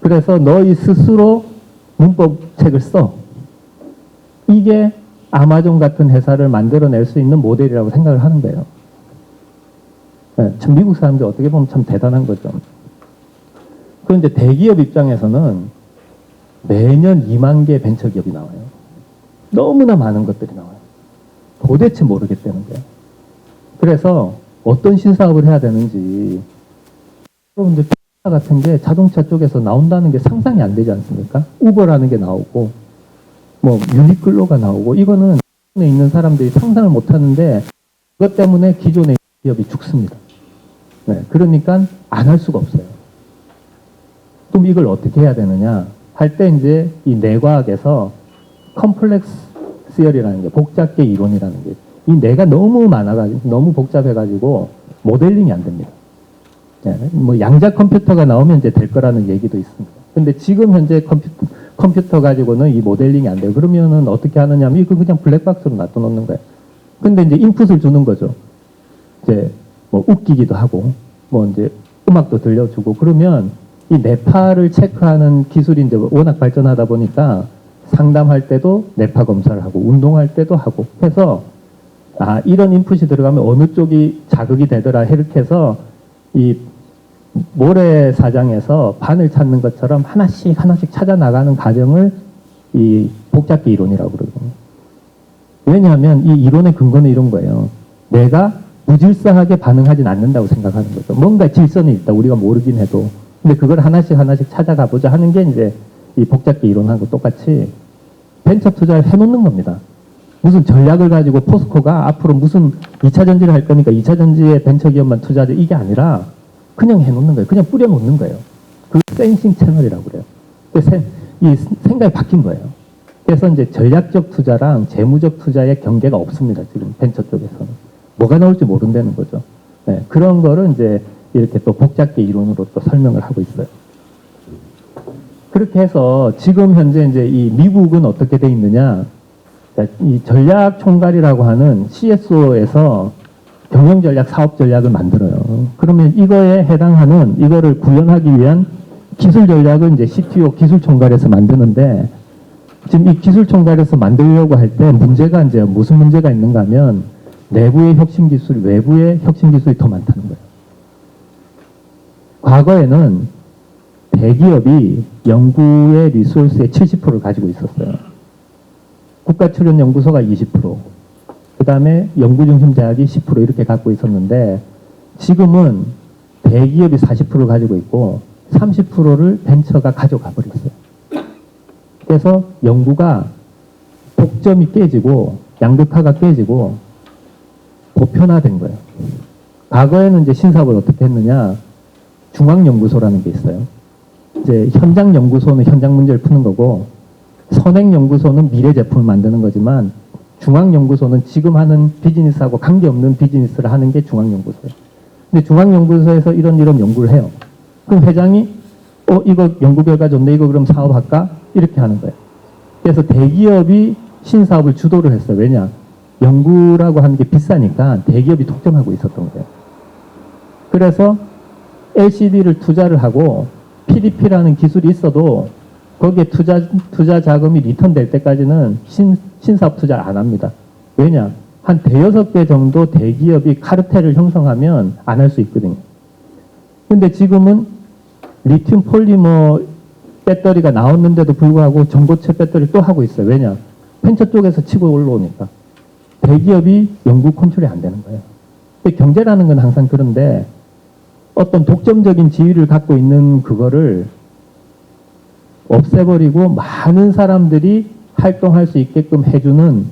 Speaker 1: 그래서 너희 스스로 문법 책을 써. 이게 아마존 같은 회사를 만들어낼 수 있는 모델이라고 생각을 하는 거예요. 네, 참 미국 사람들 어떻게 보면 참 대단한 거죠. 그런데 대기업 입장에서는 매년 2만 개 벤처기업이 나와요. 너무나 많은 것들이 나와요. 도대체 모르겠다는 거예요. 그래서 어떤 신사업을 해야 되는지 여러분들 같은 게 자동차 쪽에서 나온다는 게 상상이 안 되지 않습니까? 우버라는 게 나오고 뭐 유니클로가 나오고 이거는 기존에 있는 사람들이 상상을 못 하는데 그것 때문에 기존의 기업이 죽습니다. 네, 그러니까 안 할 수가 없어요. 그럼 이걸 어떻게 해야 되느냐 할 때 이제 이 뇌과학에서 컴플렉스 시어리라는 게 복잡계 이론이라는 게 이 뇌가 너무 많아가지고 너무 복잡해가지고 모델링이 안 됩니다. 네, 뭐 양자 컴퓨터가 나오면 이제 될 거라는 얘기도 있습니다. 근데 지금 현재 컴퓨터 가지고는 이 모델링이 안 돼요. 그러면은 어떻게 하느냐면 이거 그냥 블랙박스로 놔둬놓는 거예요. 근데 이제 인풋을 주는 거죠. 이제 뭐 웃기기도 하고 뭐 이제 음악도 들려주고 그러면 이 뇌파를 체크하는 기술이 이제 워낙 발전하다 보니까 상담할 때도 뇌파 검사를 하고 운동할 때도 하고 해서 아 이런 인풋이 들어가면 어느 쪽이 자극이 되더라 이렇게 해서 이 모래사장에서 바늘 찾는 것처럼 하나씩 찾아 나가는 과정을 이 복잡계 이론이라고 그러거든요. 왜냐하면 이 이론의 근거는 이런 거예요. 내가 무질서하게 반응하진 않는다고 생각하는 거죠. 뭔가 질서는 있다. 우리가 모르긴 해도. 근데 그걸 하나씩 찾아가 보자 하는 게 이제 이 복잡계 이론하고 똑같이 벤처 투자를 해놓는 겁니다. 무슨 전략을 가지고 포스코가 앞으로 무슨 2차 전지를 할 거니까 2차 전지에 벤처 기업만 투자하자 이게 아니라 그냥 해놓는 거예요. 그냥 뿌려놓는 거예요. 그 센싱 채널이라고 그래요. 이 생각이 바뀐 거예요. 그래서 이제 전략적 투자랑 재무적 투자의 경계가 없습니다. 지금 벤처 쪽에서는. 뭐가 나올지 모른다는 거죠. 네, 그런 거를 이제 이렇게 또 복잡계 이론으로 또 설명을 하고 있어요. 그렇게 해서 지금 현재 이제 이 미국은 어떻게 돼 있느냐. 이 전략 총괄이라고 하는 CSO에서 경영 전략, 사업 전략을 만들어요. 그러면 이거에 해당하는 이거를 구현하기 위한 기술 전략을 이제 CTO 기술 총괄에서 만드는데 지금 이 기술 총괄에서 만들려고 할 때 문제가 이제 무슨 문제가 있는가 하면 내부의 혁신 기술, 외부의 혁신 기술이 더 많다는 거예요. 과거에는 대기업이 연구의 리소스의 70%를 가지고 있었어요. 국가출연연구소가 20%, 그 다음에 연구중심대학이 10% 이렇게 갖고 있었는데 지금은 대기업이 40%를 가지고 있고 30%를 벤처가 가져가 버렸어요. 그래서 연구가 독점이 깨지고 양극화가 깨지고 보편화된 거예요. 과거에는 이제 신사업을 어떻게 했느냐, 중앙연구소라는 게 있어요. 이제 현장연구소는 현장 문제를 푸는 거고 선행연구소는 미래 제품을 만드는 거지만 중앙연구소는 지금 하는 비즈니스하고 관계없는 비즈니스를 하는 게 중앙연구소예요. 근데 중앙연구소에서 이런 연구를 해요. 그럼 회장이 이거 연구 결과 좋네, 이거 그럼 사업할까? 이렇게 하는 거예요. 그래서 대기업이 신사업을 주도를 했어요. 왜냐? 연구라고 하는 게 비싸니까 대기업이 독점하고 있었던 거예요. 그래서 LCD를 투자를 하고 PDP라는 기술이 있어도 거기에 투자 자금이 리턴 될 때까지는 신사업 투자 안 합니다. 왜냐? 한 대여섯 개 정도 대기업이 카르텔을 형성하면 안 할 수 있거든요. 근데 지금은 리튬 폴리머 배터리가 나왔는데도 불구하고 전고체 배터리 또 하고 있어요. 왜냐? 벤처 쪽에서 치고 올라오니까. 대기업이 연구 컨트롤이 안 되는 거예요. 근데 경제라는 건 항상 그런데 어떤 독점적인 지위를 갖고 있는 그거를 없애버리고 많은 사람들이 활동할 수 있게끔 해주는,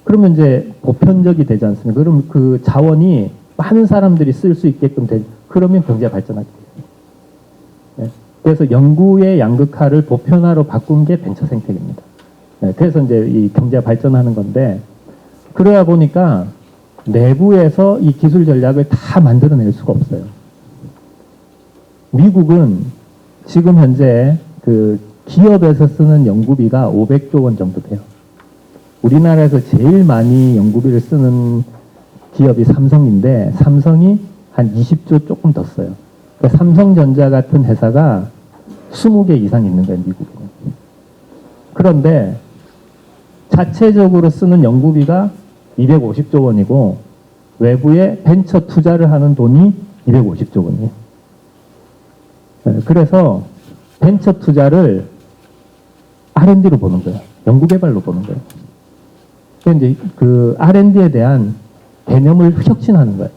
Speaker 1: 그러면 이제 보편적이 되지 않습니까? 그럼 그 자원이 많은 사람들이 쓸 수 있게끔 그러면 경제가 발전하게 돼요. 네. 그래서 연구의 양극화를 보편화로 바꾼 게 벤처 생태계입니다. 네. 그래서 이제 이 경제가 발전하는 건데, 그러다 보니까 내부에서 이 기술 전략을 다 만들어낼 수가 없어요. 미국은 지금 현재 그 기업에서 쓰는 연구비가 500조 원 정도 돼요. 우리나라에서 제일 많이 연구비를 쓰는 기업이 삼성인데 삼성이 한 20조 조금 더 써요. 그러니까 삼성전자 같은 회사가 20개 이상 있는 거예요, 미국에는. 그런데 자체적으로 쓰는 연구비가 250조 원이고 외부에 벤처 투자를 하는 돈이 250조 원이에요. 그래서 벤처 투자를 R&D로 보는 거예요. 연구개발로 보는 거예요. 이제 그 R&D에 대한 개념을 혁신하는 거예요.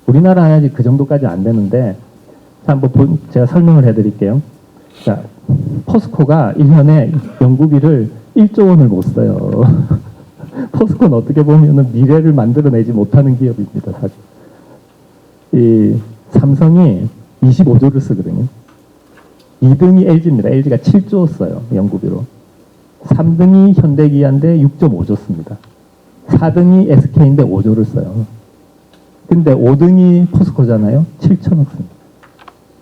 Speaker 1: 우리나라는 아직 그 정도까지 안 되는데, 자, 한번 제가 설명을 해드릴게요. 자, 포스코가 1년에 연구비를 1조 원을 못 써요. 포스코는 어떻게 보면 미래를 만들어내지 못하는 기업입니다, 사실. 이 삼성이 25조를 쓰거든요. 2등이 LG입니다. LG가 7조 써요, 연구비로. 3등이 현대기아인데 6.5조 씁니다. 4등이 SK인데 5조를 써요. 근데 5등이 포스코잖아요. 7천억 씁니다.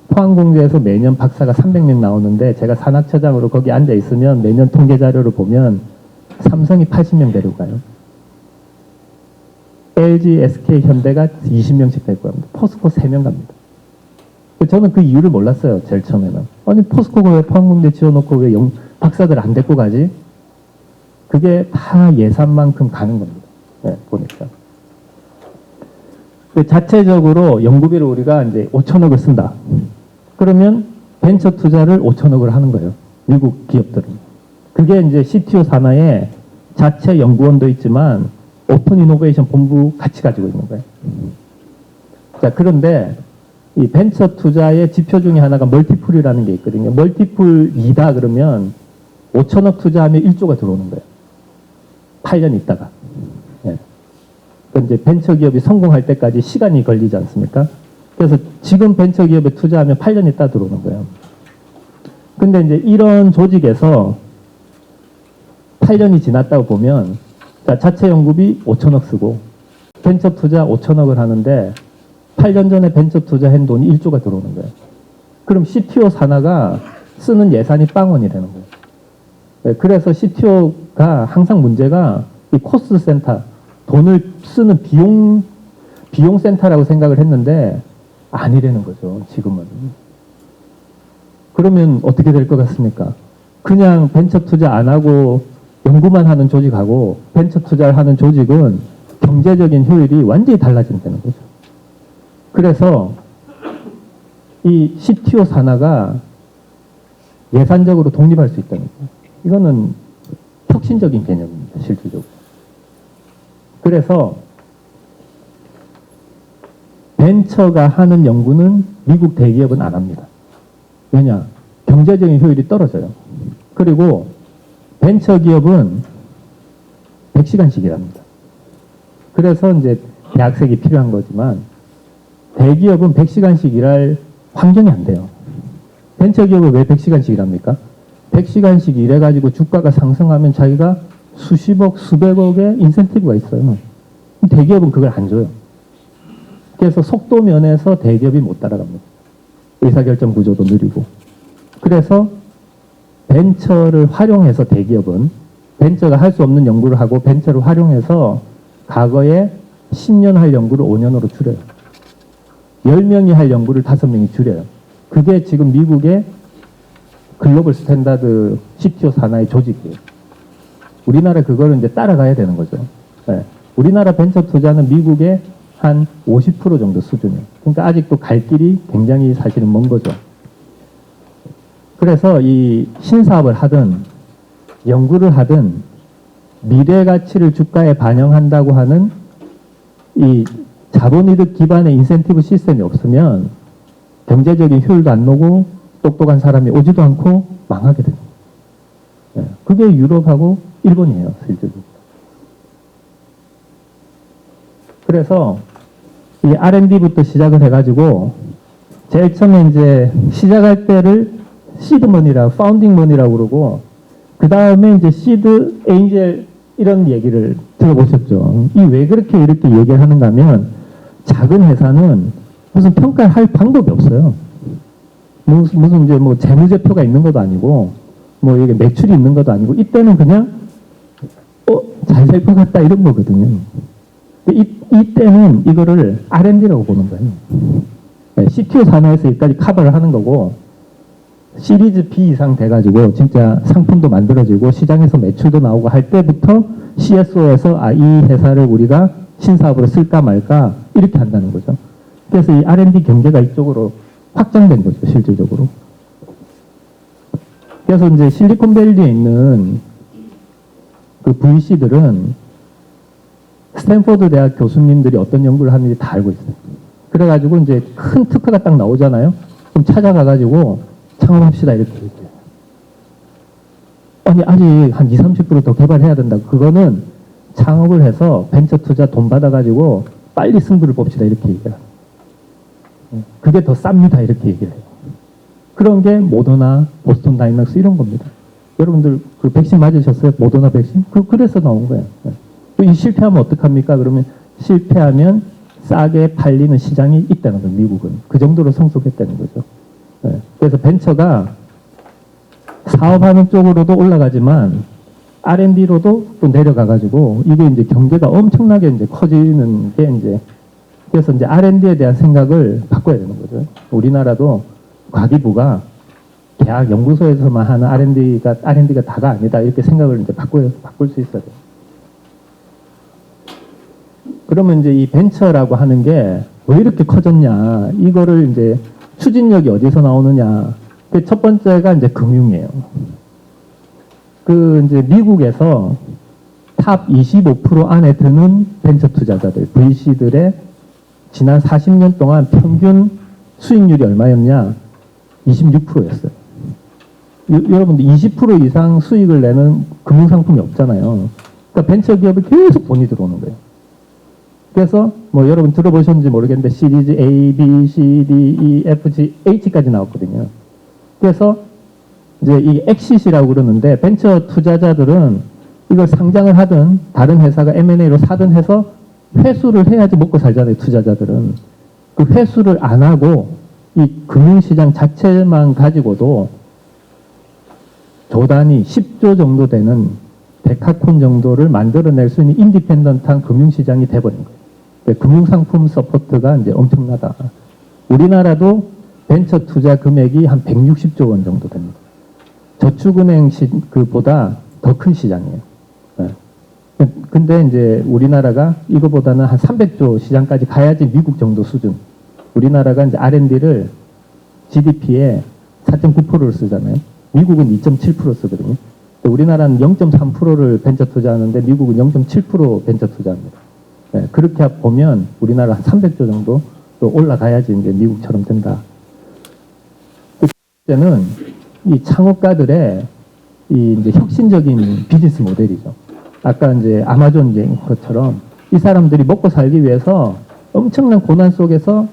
Speaker 1: 포항공주에서 매년 박사가 300명 나오는데 제가 산학처장으로 거기 앉아 있으면 매년 통계 자료를 보면 삼성이 80명 데리고 가요. LG, SK, 현대가 20명씩 데리고 갑니다. 포스코 3명 갑니다. 저는 그 이유를 몰랐어요. 제일 처음에는. 아니 포스코가 왜 포항공대 지어놓고 왜 박사들 안 데리고 가지? 그게 다 예산만큼 가는 겁니다. 네, 보니까. 자체적으로 연구비를 우리가 이제 5천억을 쓴다. 그러면 벤처 투자를 5천억을 하는 거예요. 미국 기업들은. 그게 이제 CTO 산하에 자체 연구원도 있지만 오픈 이노베이션 본부 같이 가지고 있는 거예요. 자, 그런데 이 벤처 투자의 지표 중에 하나가 멀티플이라는 게 있거든요. 멀티플 2다 그러면 5천억 투자하면 1조가 들어오는 거예요. 8년 있다가. 예. 이제 벤처 기업이 성공할 때까지 시간이 걸리지 않습니까? 그래서 지금 벤처 기업에 투자하면 8년 있다 들어오는 거예요. 근데 이제 이런 조직에서 8년이 지났다고 보면, 자, 자체 연구비 5천억 쓰고, 벤처 투자 5천억을 하는데, 8년 전에 벤처 투자한 돈이 1조가 들어오는 거예요. 그럼 CTO 산하가 쓰는 예산이 빵원이 되는 거예요. 네, 그래서 CTO가 항상 문제가 이 코스트 센터, 돈을 쓰는 비용 센터라고 생각을 했는데 아니라는 거죠, 지금은. 그러면 어떻게 될 것 같습니까? 그냥 벤처 투자 안 하고 연구만 하는 조직하고 벤처 투자를 하는 조직은 경제적인 효율이 완전히 달라진다는 거죠. 그래서 이 CTO 산하가 예산적으로 독립할 수 있다는 거예요. 이거는 혁신적인 개념입니다, 실질적으로. 그래서 벤처가 하는 연구는 미국 대기업은 안 합니다. 왜냐? 경제적인 효율이 떨어져요. 그리고 벤처 기업은 100시간씩 일합니다. 그래서 이제 대학생이 필요한 거지만 대기업은 100시간씩 일할 환경이 안 돼요. 벤처 기업은 왜 100시간씩 일합니까? 100시간씩 일해가지고 주가가 상승하면 자기가 수십억, 수백억의 인센티브가 있어요. 대기업은 그걸 안 줘요. 그래서 속도 면에서 대기업이 못 따라갑니다. 의사결정 구조도 느리고. 그래서 벤처를 활용해서 대기업은 벤처가 할 수 없는 연구를 하고 벤처를 활용해서 과거에 10년 할 연구를 5년으로 줄여요. 10명이 할 연구를 5명이 줄여요. 그게 지금 미국의 글로벌 스탠다드 CTO 산하의 조직이에요. 우리나라 그거를 이제 따라가야 되는 거죠. 네. 우리나라 벤처 투자는 미국의 한 50% 정도 수준이에요. 그러니까 아직도 갈 길이 굉장히 사실은 먼 거죠. 그래서 이 신사업을 하든 연구를 하든 미래 가치를 주가에 반영한다고 하는 이 자본이득 기반의 인센티브 시스템이 없으면 경제적인 효율도 안 나고 똑똑한 사람이 오지도 않고 망하게 됩니다. 네. 그게 유럽하고 일본이에요, 실질적으로. 그래서 이 R&D부터 시작을 해가지고 제일 처음에 이제 시작할 때를 시드머니라고, 파운딩머니라고 그러고 그 다음에 이제 시드, 에인젤 이런 얘기를 들어보셨죠. 이 왜 그렇게 이렇게 얘기를 하는가 하면 작은 회사는 무슨 평가를 할 방법이 없어요. 무슨 이제 뭐 재무제표가 있는 것도 아니고 뭐 이게 매출이 있는 것도 아니고 이때는 그냥 잘 될 것 같다 이런 거거든요. 이때는 이거를 R&D라고 보는 거예요. 네, CTO 산하에서 여기까지 커버를 하는 거고 시리즈 B 이상 돼가지고 진짜 상품도 만들어지고 시장에서 매출도 나오고 할 때부터 CSO에서 이 회사를 우리가 신사업으로 쓸까 말까 이렇게 한다는 거죠. 그래서 이 R&D 경제가 이쪽으로 확장된 거죠, 실질적으로. 그래서 이제 실리콘밸리에 있는 그 VC들은 스탠포드 대학 교수님들이 어떤 연구를 하는지 다 알고 있어요. 그래가지고 이제 큰 특허가 딱 나오잖아요. 그럼 찾아가가지고 창업합시다 이렇게 얘기해요. 아니 아직 한 20-30% 더 개발해야 된다. 그거는 창업을 해서 벤처 투자 돈 받아가지고 빨리 승부를 봅시다 이렇게 얘기해요. 그게 더 쌉니다 이렇게 얘기를 해요. 그런 게 모더나, 보스턴 다이너믹스 이런 겁니다. 여러분들 그 백신 맞으셨어요? 모더나 백신? 그래서 나온 거예요. 이 실패하면 어떡합니까? 그러면 실패하면 싸게 팔리는 시장이 있다는 거예요. 미국은. 그 정도로 성숙했다는 거죠. 그래서 벤처가 사업하는 쪽으로도 올라가지만 R&D로도 또 내려가가지고 이게 이제 경제가 엄청나게 이제 커지는 게 이제 그래서 이제 R&D에 대한 생각을 바꿔야 되는 거죠. 우리나라도 과기부가 대학 연구소에서만 하는 R&D가 다가 아니다 이렇게 생각을 이제 바꿀 수 있어야 돼요. 그러면 이제 이 벤처라고 하는 게 왜 이렇게 커졌냐 이거를 이제 추진력이 어디서 나오느냐. 그 첫 번째가 이제 금융이에요. 그 이제 미국에서 탑 25% 안에 드는 벤처 투자자들, VC들의 지난 40년 동안 평균 수익률이 얼마였냐? 26%였어요. 여러분들 20% 이상 수익을 내는 금융상품이 없잖아요. 그러니까 벤처 기업에 계속 돈이 들어오는 거예요. 그래서 뭐 여러분 들어보셨는지 모르겠는데 시리즈 A, B, C, D, E, F, G, H까지 나왔거든요. 그래서 이제 이 엑시시라고 그러는데 벤처 투자자들은 이걸 상장을 하든 다른 회사가 M&A로 사든 해서 회수를 해야지 먹고 살잖아요. 투자자들은. 그 회수를 안 하고 이 금융시장 자체만 가지고도 조 단위 10조 정도 되는 데카콘 정도를 만들어낼 수 있는 인디펜던트한 금융시장이 돼버린 거예요. 금융상품 서포트가 이제 엄청나다. 우리나라도 벤처 투자 금액이 한 160조 원 정도 됩니다. 저축은행 그보다 더 큰 시장이에요. 근데 이제 우리나라가 이거보다는 한 300조 시장까지 가야지 미국 정도 수준. 우리나라가 이제 R&D를 GDP에 4.9%를 쓰잖아요. 미국은 2.7% 쓰거든요. 우리나라는 0.3%를 벤처 투자하는데 미국은 0.7% 벤처 투자합니다. 그렇게 보면 우리나라 한 300조 정도 또 올라가야지 이제 미국처럼 된다. 그때는 이 창업가들의 이 이제 혁신적인 비즈니스 모델이죠. 아까 이제 아마존 것처럼 이 사람들이 먹고 살기 위해서 엄청난 고난 속에서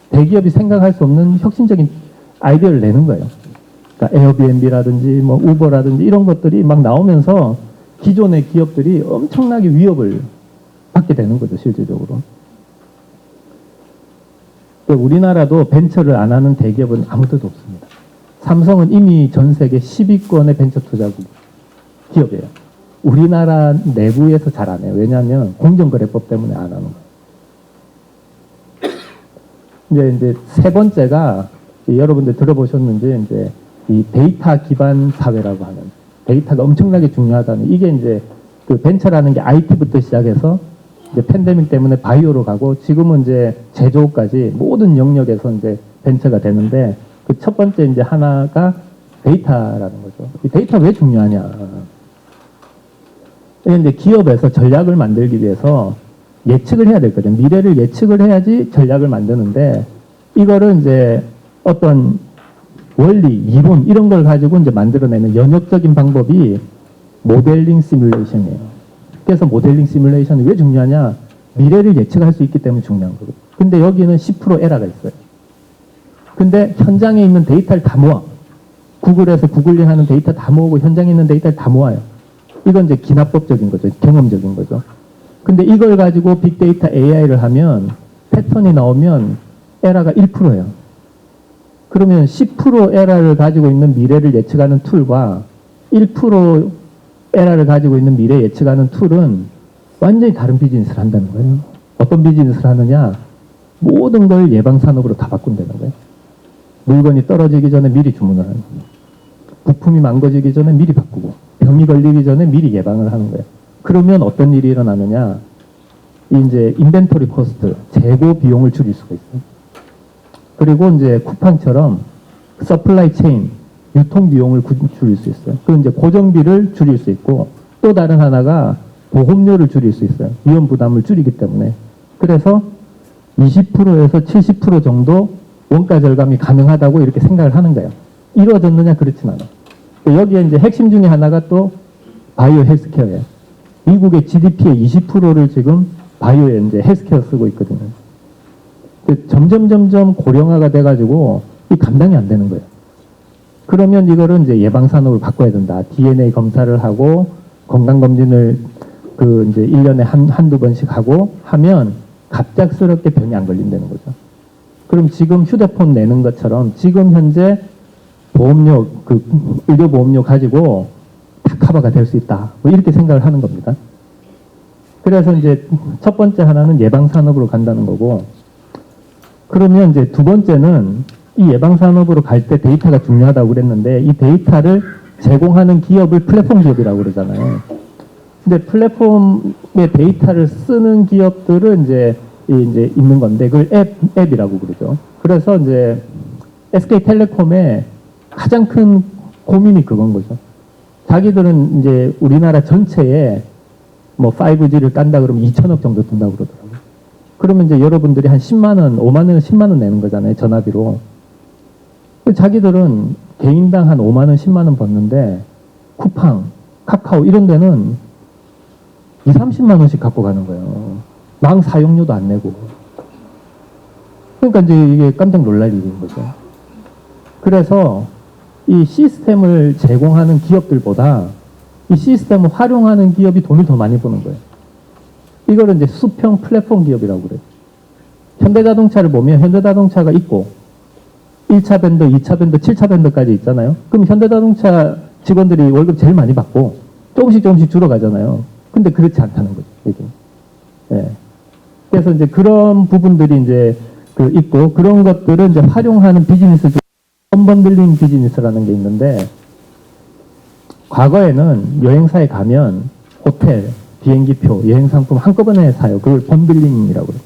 Speaker 1: 대기업이 생각할 수 없는 혁신적인 아이디어를 내는 거예요. 그러니까 에어비앤비라든지 뭐 우버라든지 이런 것들이 막 나오면서 기존의 기업들이 엄청나게 위협을 받게 되는 거죠, 실질적으로. 우리나라도 벤처를 안 하는 대기업은 아무데도 없습니다. 삼성은 이미 전 세계 10위권의 벤처 투자 기업이에요. 우리나라 내부에서 잘 안 해요. 왜냐하면 공정거래법 때문에 안 하는 거예요. 이제 세 번째가 여러분들 들어보셨는지 이제 이 데이터 기반 사회라고 하는 데이터가 엄청나게 중요하다는 이게 이제 그 벤처라는 게 IT부터 시작해서 이제 팬데믹 때문에 바이오로 가고 지금은 이제 제조까지 모든 영역에서 이제 벤처가 되는데 그 첫 번째 이제 하나가 데이터라는 거죠. 이 데이터 왜 중요하냐? 이제 기업에서 전략을 만들기 위해서 예측을 해야 될 거죠. 미래를 예측을 해야지 전략을 만드는데 이거를 이제 어떤 원리, 이론 이런 걸 가지고 이제 만들어내는 연역적인 방법이 모델링 시뮬레이션이에요. 그래서 모델링 시뮬레이션이 왜 중요하냐? 미래를 예측할 수 있기 때문에 중요한 거고. 근데 여기는 10% 에러가 있어요. 근데 현장에 있는 데이터를 다 모아. 구글에서 구글링 하는 데이터 다 모으고 현장에 있는 데이터를 다 모아요. 이건 이제 기납법적인 거죠. 경험적인 거죠. 근데 이걸 가지고 빅데이터 AI를 하면 패턴이 나오면 에러가 1%예요. 그러면 10% 에러를 가지고 있는 미래를 예측하는 툴과 1% 에러를 가지고 있는 미래 예측하는 툴은 완전히 다른 비즈니스를 한다는 거예요. 어떤 비즈니스를 하느냐? 모든 걸 예방 산업으로 다 바꾼다는 거예요. 물건이 떨어지기 전에 미리 주문을 하는 거예요. 부품이 망가지기 전에 미리 바꾸고 병이 걸리기 전에 미리 예방을 하는 거예요. 그러면 어떤 일이 일어나느냐? 이제 인벤토리 코스트, 재고 비용을 줄일 수가 있어요. 그리고 이제 쿠팡처럼 서플라이 체인, 유통 비용을 줄일 수 있어요. 그리고 이제 고정비를 줄일 수 있고 또 다른 하나가 보험료를 줄일 수 있어요. 위험 부담을 줄이기 때문에. 그래서 20%에서 70% 정도 원가 절감이 가능하다고 이렇게 생각을 하는 거예요. 이루어졌느냐? 그렇진 않아요. 여기에 이제 핵심 중에 하나가 또 바이오 헬스케어예요. 미국의 GDP의 20%를 지금 바이오에 이제 헬스케어 쓰고 있거든요. 점점 고령화가 돼가지고 이 감당이 안 되는 거예요. 그러면 이거를 이제 예방산업으로 바꿔야 된다. DNA 검사를 하고 건강검진을 그 이제 1년에 한두 번씩 하고 하면 갑작스럽게 병이 안 걸린다는 거죠. 그럼 지금 휴대폰 내는 것처럼 지금 현재 보험료, 그 의료보험료 가지고 다 커버가 될 수 있다. 뭐 이렇게 생각을 하는 겁니다. 그래서 이제 첫 번째 하나는 예방산업으로 간다는 거고, 그러면 이제 두 번째는 이 예방산업으로 갈 때 데이터가 중요하다고 그랬는데 이 데이터를 제공하는 기업을 플랫폼 기업이라고 그러잖아요. 근데 플랫폼의 데이터를 쓰는 기업들은 이제 있는 건데 그걸 앱이라고 그러죠. 그래서 이제 SK텔레콤의 가장 큰 고민이 그건 거죠. 자기들은 이제 우리나라 전체에 뭐 5G를 깐다 그러면 2천억 정도 든다고 그러더라고요. 그러면 이제 여러분들이 한 10만 원, 5만 원, 10만 원 내는 거잖아요. 전화비로. 자기들은 개인당 한 5만 원, 10만 원 받는데 쿠팡, 카카오 이런 데는 2, 30만 원씩 갖고 가는 거예요. 망 사용료도 안 내고. 그러니까 이제 이게 깜짝 놀랄 일인 거죠. 그래서 이 시스템을 제공하는 기업들보다 이 시스템을 활용하는 기업이 돈을 더 많이 버는 거예요. 이거를 이제 수평 플랫폼 기업이라고 그래요. 현대자동차를 보면 현대자동차가 있고 1차 밴더, 2차 밴더, 7차 밴더까지 있잖아요. 그럼 현대자동차 직원들이 월급 제일 많이 받고 조금씩 줄어가잖아요. 근데 그렇지 않다는 거죠. 이게. 예. 그래서 이제 그런 부분들이 이제 있고 그런 것들을 이제 활용하는 비즈니스 중 언번들링 비즈니스라는 게 있는데 과거에는 여행사에 가면 호텔, 비행기표, 여행상품 한꺼번에 사요. 그걸 번들링이라고 그래요.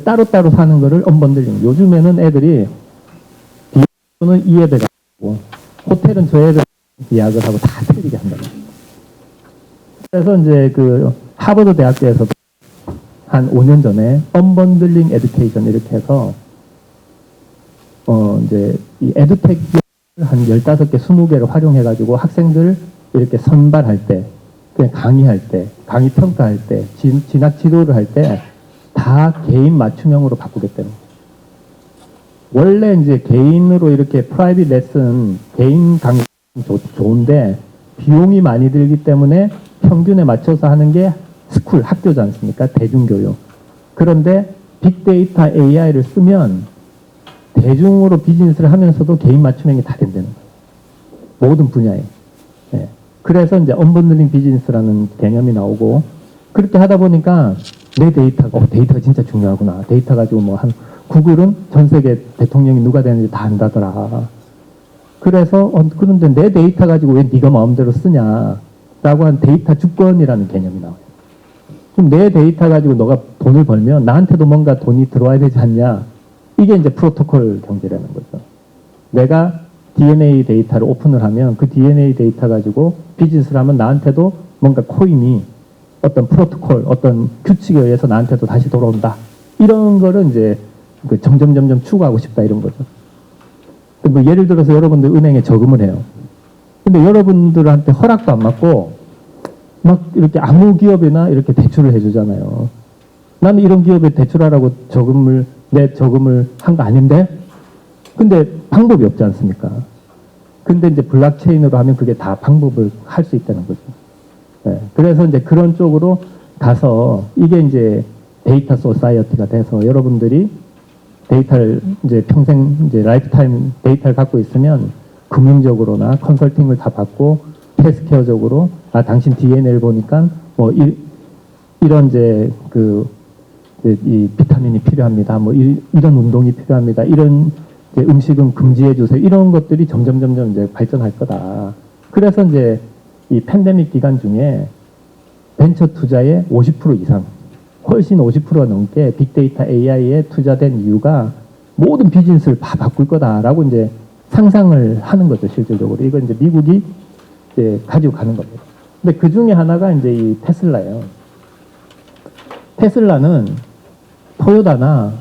Speaker 1: 따로따로 사는 거를 언번들링. 요즘에는 애들이 비행기표는 이 앱에 가고 호텔은 저 앱에 예약을 하고 다 틀리게 한다고. 그래서 이제 그 하버드 대학교에서 한 5년 전에 언번들링 에듀케이션 이렇게 해서 이제 이 에듀텍 한 15개, 20개를 활용해가지고 학생들 이렇게 선발할 때, 그냥 강의할 때, 강의 평가할 때, 진학 지도를 할 때 다 개인 맞춤형으로 바꾸겠다는 거예요. 원래 이제 개인으로 이렇게 프라이빗 레슨, 개인 강의 좋은데 비용이 많이 들기 때문에 평균에 맞춰서 하는 게 스쿨, 학교지 않습니까? 대중교육. 그런데 빅데이터 AI를 쓰면 대중으로 비즈니스를 하면서도 개인 맞춤형이 다 된다는 거예요. 모든 분야에. 네. 그래서 이제 언번들링 비즈니스라는 개념이 나오고 그렇게 하다 보니까 내 데이터가 데이터가 진짜 중요하구나. 데이터 가지고 뭐 한 구글은 전 세계 대통령이 누가 되는지 다 안다더라. 그래서 그런데 내 데이터 가지고 왜 네가 마음대로 쓰냐라고 한 데이터 주권이라는 개념이 나와요. 그럼 내 데이터 가지고 너가 돈을 벌면 나한테도 뭔가 돈이 들어와야 되지 않냐? 이게 이제 프로토콜 경제라는 거죠. 내가 DNA 데이터를 오픈을 하면 그 DNA 데이터 가지고 비즈니스를 하면 나한테도 뭔가 코인이 어떤 프로토콜, 어떤 규칙에 의해서 나한테도 다시 돌아온다. 이런 거를 이제 점점 추구하고 싶다 이런 거죠. 뭐 예를 들어서 여러분들 은행에 저금을 해요. 근데 여러분들한테 허락도 안 받고 막 이렇게 아무 기업이나 이렇게 대출을 해주잖아요. 나는 이런 기업에 대출하라고 내 저금을 한 거 아닌데? 근데 방법이 없지 않습니까? 근데 이제 블록체인으로 하면 그게 다 방법을 할 수 있다는 거죠. 네. 그래서 이제 그런 쪽으로 가서 이게 이제 데이터 소사이어티가 돼서 여러분들이 데이터를 이제 평생 이제 라이프타임 데이터를 갖고 있으면 금융적으로나 컨설팅을 다 받고 헬스케어적으로 당신 DNA를 보니까 뭐 이런 이제 이 비타민이 필요합니다. 뭐 이런 운동이 필요합니다. 이런 이제 음식은 금지해 주세요. 이런 것들이 점점 이제 발전할 거다. 그래서 이제 이 팬데믹 기간 중에 벤처 투자의 50% 이상, 훨씬 50%가 넘게 빅데이터 AI에 투자된 이유가 모든 비즈니스를 다 바꿀 거다라고 이제 상상을 하는 거죠, 실질적으로. 이건 이제 미국이 이제 가지고 가는 겁니다. 근데 그 중에 하나가 이제 이 테슬라예요. 테슬라는 토요타나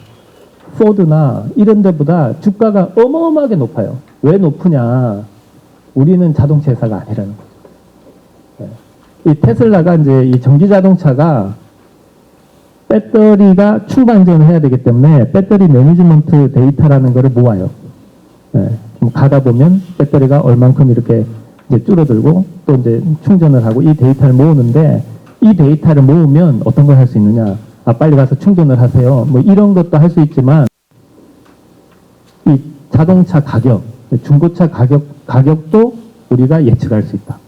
Speaker 1: 포드나 이런 데보다 주가가 어마어마하게 높아요. 왜 높으냐? 우리는 자동차 회사가 아니라는 거죠. 이 테슬라가 이제 이 전기 자동차가 배터리가 충반전을 해야 되기 때문에 배터리 매니지먼트 데이터라는 거를 모아요. 가다 보면 배터리가 얼만큼 이렇게 이제 줄어들고 또 이제 충전을 하고 이 데이터를 모으는데 이 데이터를 모으면 어떤 걸 할 수 있느냐? 빨리 가서 충전을 하세요. 뭐 이런 것도 할 수 있지만 이 자동차 가격, 중고차 가격도 우리가 예측할 수 있다.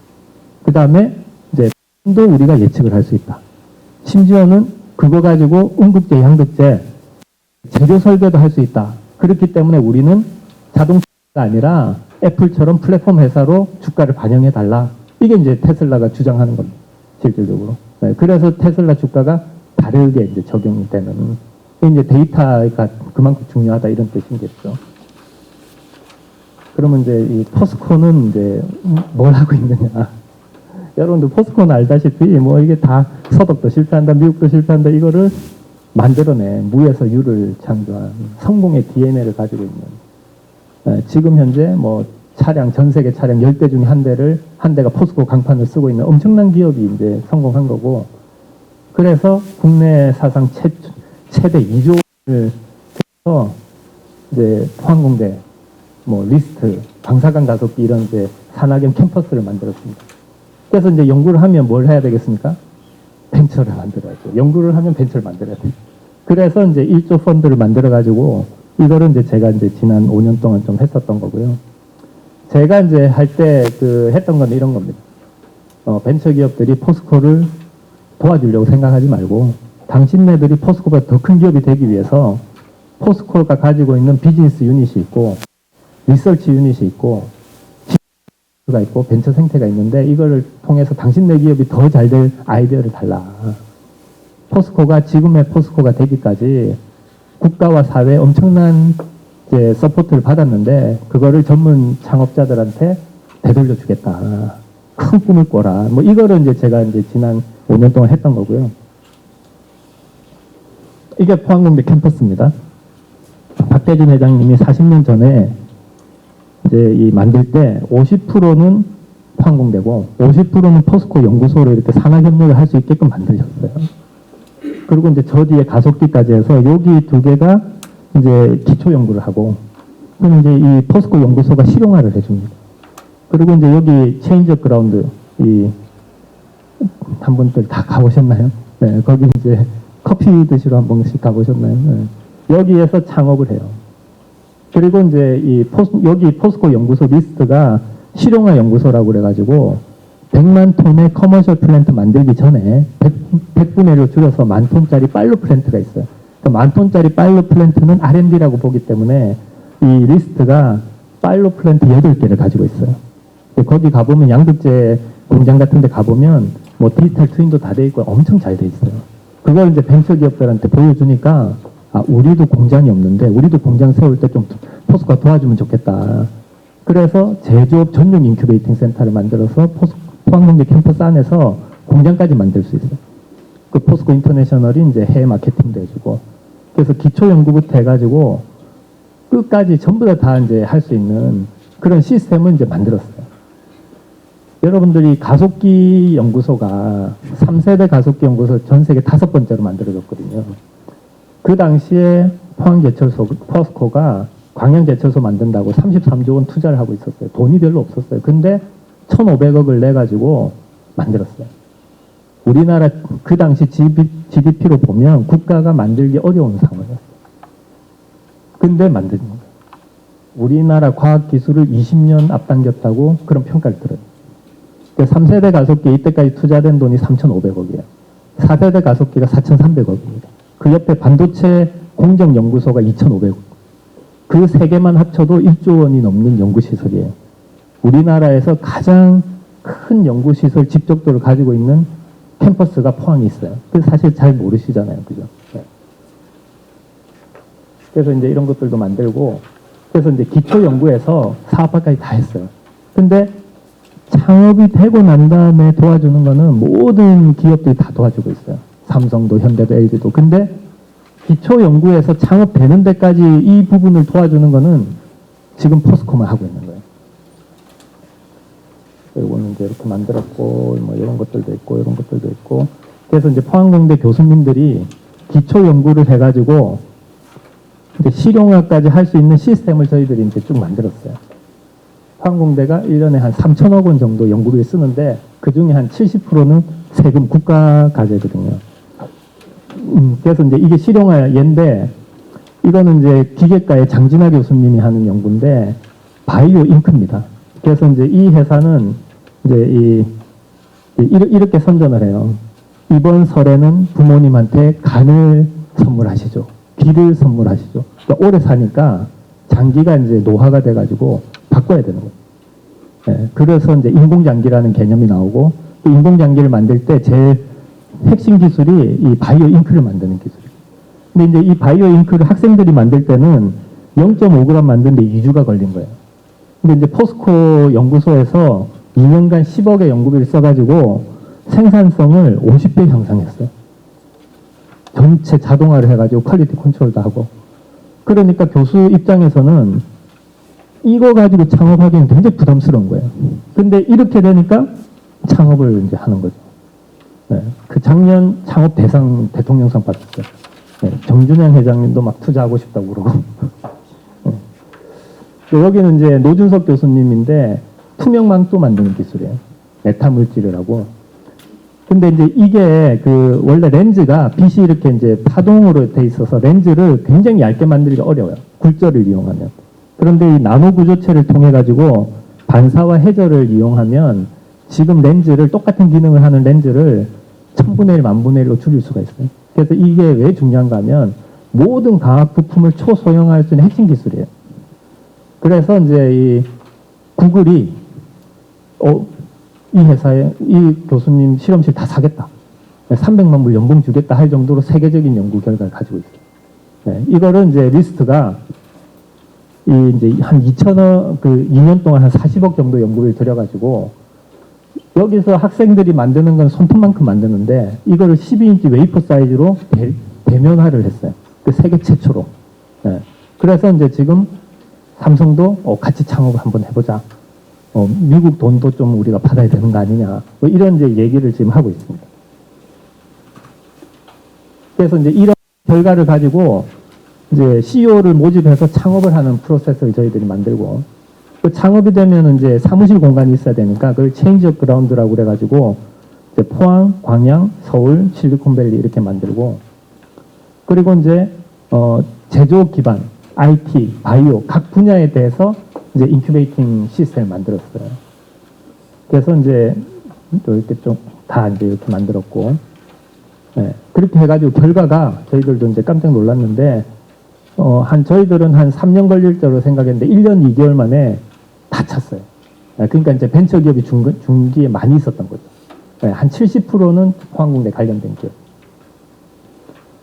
Speaker 1: 그 다음에 이제 도 우리가 예측을 할 수 있다. 심지어는 그거 가지고 음극재, 양극재, 재료 설계도 할 수 있다. 그렇기 때문에 우리는 자동차가 아니라 애플처럼 플랫폼 회사로 주가를 반영해 달라. 이게 이제 테슬라가 주장하는 겁니다. 실질적으로. 그래서 테슬라 주가가 다르게 이제 적용이 되는. 이제 데이터가 그만큼 중요하다 이런 뜻이겠죠. 그러면 이제 이 포스코는 이제 뭘 하고 있느냐. 여러분들 포스코는 알다시피 뭐 이게 다 서독도 실패한다, 미국도 실패한다 이거를 만들어내 무에서 유를 창조한 성공의 DNA를 가지고 있는 지금 현재 뭐 차량 전 세계 차량 10대 중에 한 대가 포스코 강판을 쓰고 있는 엄청난 기업이 이제 성공한 거고 그래서 국내 사상 최대 2조를 해서 이제 포항공대 뭐 리스트 방사관 가속기 이런 이제 산학연 캠퍼스를 만들었습니다. 그래서 이제 연구를 하면 뭘 해야 되겠습니까? 벤처를 만들어야죠. 연구를 하면 벤처를 만들어야 돼요. 그래서 이제 1조 펀드를 만들어가지고 이거를 이제 제가 이제 지난 5년 동안 좀 했었던 거고요. 제가 이제 할 때 했던 건 이런 겁니다. 벤처 기업들이 포스코를 도와주려고 생각하지 말고 당신네들이 포스코보다 더 큰 기업이 되기 위해서 포스코가 가지고 있는 비즈니스 유닛이 있고 리서치 유닛이 있고 가 있고 벤처 생태가 있는데 이거를 통해서 당신네 기업이 더 잘 될 아이디어를 달라. 포스코가 지금의 포스코가 되기까지 국가와 사회에 엄청난 이제 서포트를 받았는데 그거를 전문 창업자들한테 되돌려 주겠다. 큰 꿈을 꿔라. 뭐 이거를 이제 제가 이제 지난 5년 동안 했던 거고요. 이게 포항공대 캠퍼스입니다. 박대진 회장님이 40년 전에 이제 이 만들 때 50%는 포항공대고 50%는 포스코 연구소로 이렇게 산학협력을 할 수 있게끔 만들셨어요. 그리고 이제 저 뒤에 가속기까지 해서 여기 두 개가 이제 기초 연구를 하고 그럼 이제 이 포스코 연구소가 실용화를 해줍니다. 그리고 이제 여기 체인지 그라운드 한 분들 다 가보셨나요? 네, 거기 이제 커피 드시러 한 번씩 가보셨나요? 네. 여기에서 창업을 해요. 그리고 이제 여기 포스코 연구소 리스트가 실용화 연구소라고 그래가지고 100만 톤의 커머셜 플랜트 만들기 전에 100분의 1로 줄여서 10,000톤짜리 파일럿 플랜트가 있어요. 그 10,000톤짜리 파일럿 플랜트는 R&D라고 보기 때문에 이 리스트가 파일럿 플랜트 8개를 가지고 있어요. 거기 가보면 양극재 공장 같은 데 가보면 뭐 디지털 트윈도 다 돼 있고 엄청 잘 돼 있어요. 그걸 이제 벤처 기업들한테 보여주니까 우리도 공장이 없는데 우리도 공장 세울 때 좀 포스코가 도와주면 좋겠다. 그래서 제조업 전용 인큐베이팅 센터를 만들어서 포항공대 캠퍼스 안에서 공장까지 만들 수 있어요. 그 포스코 인터내셔널이 이제 해외 마케팅도 해주고 그래서 기초 연구부터 해가지고 끝까지 전부 다 이제 할 수 있는 그런 시스템을 이제 만들었어요. 여러분들이 가속기 연구소가 3세대 가속기 연구소 전 세계 5번째로 만들어졌거든요. 그 당시에 포항제철소, 포스코가 광양제철소 만든다고 33조 원 투자를 하고 있었어요. 돈이 별로 없었어요. 근데 1,500억을 내가지고 만들었어요. 우리나라 그 당시 GDP로 보면 국가가 만들기 어려운 상황이었어요. 근데 만든 거예요. 우리나라 과학기술을 20년 앞당겼다고 그런 평가를 들어요. 3세대 가속기 이때까지 투자된 돈이 3,500억이에요. 4세대 가속기가 4,300억입니다. 그 옆에 반도체 공정연구소가 2,500억. 그 세 개만 합쳐도 1조 원이 넘는 연구시설이에요. 우리나라에서 가장 큰 연구시설 집적도를 가지고 있는 캠퍼스가 포항에 있어요. 그래서 사실 잘 모르시잖아요. 그죠? 네. 그래서 이제 이런 것들도 만들고, 그래서 이제 기초연구에서 사업화까지 다 했어요. 근데 창업이 되고 난 다음에 도와주는 거는 모든 기업들이 다 도와주고 있어요. 삼성도, 현대도, LG도. 근데 기초연구에서 창업되는 데까지 이 부분을 도와주는 거는 지금 포스코만 하고 있는 거예요. 이거는 이제 이렇게 만들었고, 뭐 이런 것들도 있고, 이런 것들도 있고. 그래서 이제 포항공대 교수님들이 기초연구를 해가지고 이제 실용화까지 할 수 있는 시스템을 저희들이 이제 쭉 만들었어요. 포항공대가 1년에 한 3천억 원 정도 연구비를 쓰는데 그 중에 한 70%는 세금 국가 과제거든요. 그래서 이제 이게 실용화인데 이거는 이제 기계과의 장진아 교수님이 하는 연구인데 바이오 잉크입니다. 그래서 이제 이 회사는 이제 이렇게 선전을 해요. 이번 설에는 부모님한테 간을 선물하시죠. 귀를 선물하시죠. 그러니까 오래 사니까 장기가 이제 노화가 돼가지고 바꿔야 되는 거예요. 네, 그래서 이제 인공장기라는 개념이 나오고 그 인공장기를 만들 때 제일 핵심 기술이 이 바이오 잉크를 만드는 기술이에요. 근데 이제 이 바이오 잉크를 학생들이 만들 때는 0.5g 만드는데 2주가 걸린 거예요. 근데 이제 포스코 연구소에서 2년간 10억의 연구비를 써가지고 생산성을 50배 향상했어요. 전체 자동화를 해가지고 퀄리티 컨트롤도 하고. 그러니까 교수 입장에서는 이거 가지고 창업하기는 굉장히 부담스러운 거예요. 근데 이렇게 되니까 창업을 이제 하는 거죠. 네. 그 작년 창업 대상 대통령상 받았어요. 네. 정준영 회장님도 막 투자하고 싶다고 그러고. 네. 여기는 이제 노준석 교수님인데 투명망토 만드는 기술이에요. 메타 물질을 하고. 근데 이제 이게 그 원래 렌즈가 빛이 이렇게 이제 파동으로 돼 있어서 렌즈를 굉장히 얇게 만들기가 어려워요. 굴절을 이용하면. 그런데 이 나노 구조체를 통해 가지고 반사와 해저를 이용하면 지금 렌즈를 똑같은 기능을 하는 렌즈를 1000분의 1, 10,000분의 1로 줄일 수가 있어요. 그래서 이게 왜 중요한가 하면 모든 과학 부품을 초소형화할 수 있는 핵심 기술이에요. 그래서 이제 이 구글이 이 회사에 이 교수님 실험실 다 사겠다. 300만 불 연봉 주겠다 할 정도로 세계적인 연구 결과를 가지고 있어요. 네, 이거를 이제 리스트가 이제 한 2천억, 2년 동안 한 40억 정도 연구비를 들여가지고 여기서 학생들이 만드는 건 손톱만큼 만드는데 이거를 12인치 웨이퍼 사이즈로 대면화를 했어요. 그 세계 최초로. 네. 그래서 이제 지금 삼성도 같이 창업을 한번 해보자. 미국 돈도 좀 우리가 받아야 되는 거 아니냐. 뭐 이런 이제 얘기를 지금 하고 있습니다. 그래서 이제 이런 결과를 가지고 이제 CEO를 모집해서 창업을 하는 프로세스를 저희들이 만들고 그 창업이 되면 이제 사무실 공간이 있어야 되니까 그걸 체인지 업 그라운드라고 그래가지고 이제 포항, 광양, 서울, 실리콘밸리 이렇게 만들고 그리고 이제 제조업 기반, IT, 바이오 각 분야에 대해서 이제 인큐베이팅 시스템을 만들었어요. 그래서 이제 또 이렇게 좀 다 이제 이렇게 만들었고, 네. 그렇게 해가지고 결과가 저희들도 이제 깜짝 놀랐는데, 저희들은 한 3년 걸릴 줄로 생각했는데 1년 2개월 만에 다 찼어요. 네. 그러니까 이제 벤처 기업이 중기에 많이 있었던 거죠. 네. 한 70%는 포항공대 관련된 기업.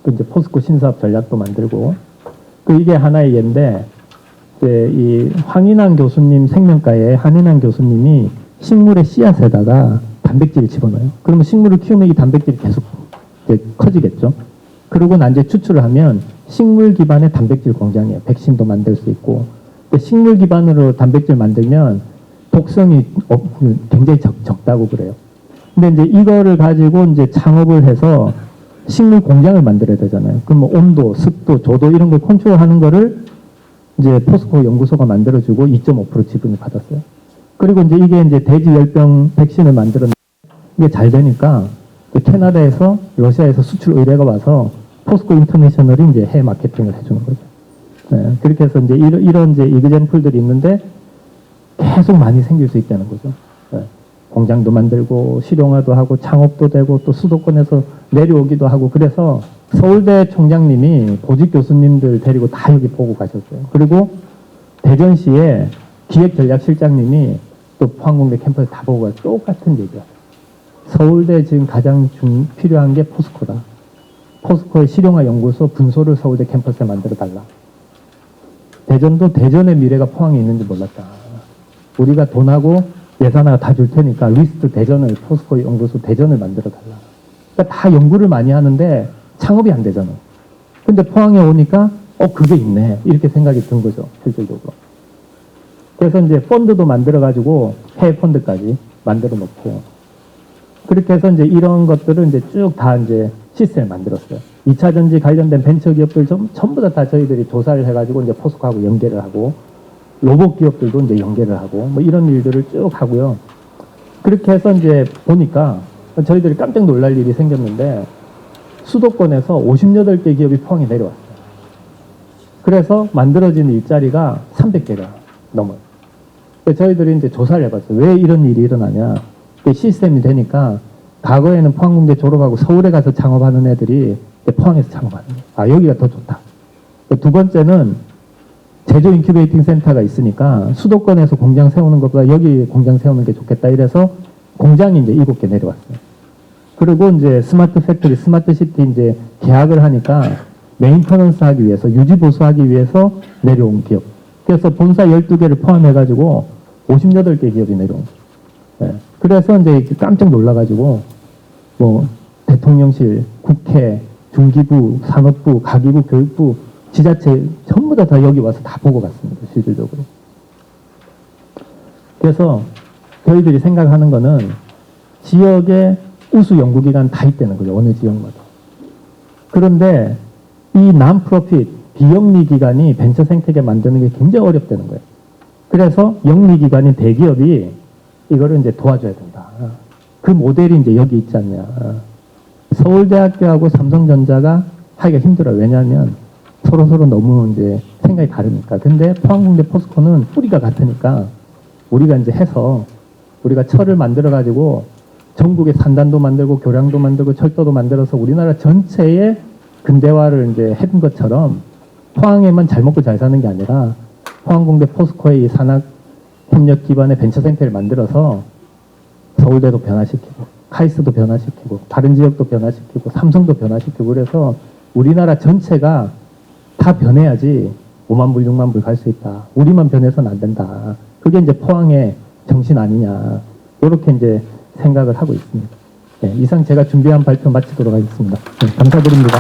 Speaker 1: 또 이제 포스코 신사업 전략도 만들고, 이게 하나의 예인데, 이 황인환 교수님 생명과에 한인환 교수님이 식물의 씨앗에다가 단백질을 집어넣어요. 그러면 식물을 키우면 이 단백질이 계속 커지겠죠. 그러고 난 이제 추출을 하면 식물 기반의 단백질 공장이에요. 백신도 만들 수 있고. 식물 기반으로 단백질 만들면 독성이 굉장히 적다고 그래요. 근데 이제 이거를 가지고 이제 창업을 해서 식물 공장을 만들어야 되잖아요. 그럼 뭐 온도, 습도, 조도 이런 걸 컨트롤하는 거를 이제 포스코 연구소가 만들어주고 2.5% 지분을 받았어요. 그리고 이제 이게 이제 돼지열병 백신을 만들었는데 이게 잘 되니까 캐나다에서 러시아에서 수출 의뢰가 와서 포스코 인터내셔널이 이제 해외 마케팅을 해주는 거죠. 네, 그렇게 해서 이제 이런 이제 이그젠플들이 있는데 계속 많이 생길 수 있다는 거죠. 네. 공장도 만들고 실용화도 하고 창업도 되고 또 수도권에서 내려오기도 하고 그래서 서울대 총장님이 보직 교수님들 데리고 다 여기 보고 가셨어요. 그리고 대전시에 기획전략실장님이 또 포항공대 캠퍼스 다 보고 가서 똑같은 얘기야. 서울대 지금 가장 필요한 게 포스코다. 포스코의 실용화 연구소 분소를 서울대 캠퍼스에 만들어 달라. 대전도 대전의 미래가 포항에 있는지 몰랐다. 우리가 돈하고 예산하고 다 줄 테니까 리스트 대전을 포스코 연구소 대전을 만들어 달라. 그러니까 다 연구를 많이 하는데 창업이 안 되잖아. 근데 포항에 오니까 그게 있네 이렇게 생각이 든 거죠 실질적으로. 그래서 이제 펀드도 만들어 가지고 해외 펀드까지 만들어 놓고 그렇게 해서 이제 이런 것들을 이제 쭉 다 이제 시스템을 만들었어요. 2차 전지 관련된 벤처 기업들 전부 다 저희들이 조사를 해가지고 이제 포스코하고 연계를 하고 로봇 기업들도 이제 연계를 하고 뭐 이런 일들을 쭉 하고요. 그렇게 해서 이제 보니까 저희들이 깜짝 놀랄 일이 생겼는데 수도권에서 58개 기업이 포항에 내려왔어요. 그래서 만들어진 일자리가 300개가 넘어요. 저희들이 이제 조사를 해봤어요. 왜 이런 일이 일어나냐. 시스템이 되니까 과거에는 포항공대 졸업하고 서울에 가서 창업하는 애들이 포항에서 창업하는 거예요. 아, 여기가 더 좋다. 두 번째는 제조 인큐베이팅 센터가 있으니까 수도권에서 공장 세우는 것보다 여기 공장 세우는 게 좋겠다. 이래서 공장이 이제 7개 내려왔어요. 그리고 이제 스마트 팩토리, 스마트 시티 이제 계약을 하니까 메인터넌스 하기 위해서, 유지 보수하기 위해서 내려온 기업. 그래서 본사 12개를 포함해가지고 58개 기업이 내려온 거예요. 네. 그래서 이제 깜짝 놀라가지고 뭐 대통령실, 국회, 중기부, 산업부, 가기부, 교육부, 지자체 전부 다 여기 와서 다 보고 갔습니다. 실질적으로. 그래서 저희들이 생각하는 거는 지역의 우수 연구기관 다 있다는 거죠. 어느 지역마다. 그런데 이 난프로핏, 비영리 기관이 벤처 생태계 만드는 게 굉장히 어렵다는 거예요. 그래서 영리 기관인 대기업이 이거를 이제 도와줘야 된다. 그 모델이 이제 여기 있지 않냐. 서울대학교하고 삼성전자가 하기가 힘들어요. 왜냐하면 서로 너무 이제 생각이 다르니까. 근데 포항공대 포스코는 뿌리가 같으니까 우리가 이제 해서 우리가 철을 만들어 가지고 전국에 산단도 만들고 교량도 만들고 철도도 만들어서 우리나라 전체의 근대화를 이제 해둔 것처럼 포항에만 잘 먹고 잘 사는 게 아니라 포항공대 포스코의 이 산학 협력 기반의 벤처센터를 만들어서 서울대도 변화시키고 카이스트도 변화시키고 다른 지역도 변화시키고 삼성도 변화시키고 그래서 우리나라 전체가 다 변해야지 5만 불, 6만 불 갈 수 있다. 우리만 변해서는 안 된다. 그게 이제 포항의 정신 아니냐. 이렇게 이제 생각을 하고 있습니다. 네, 이상 제가 준비한 발표 마치도록 하겠습니다. 네, 감사드립니다.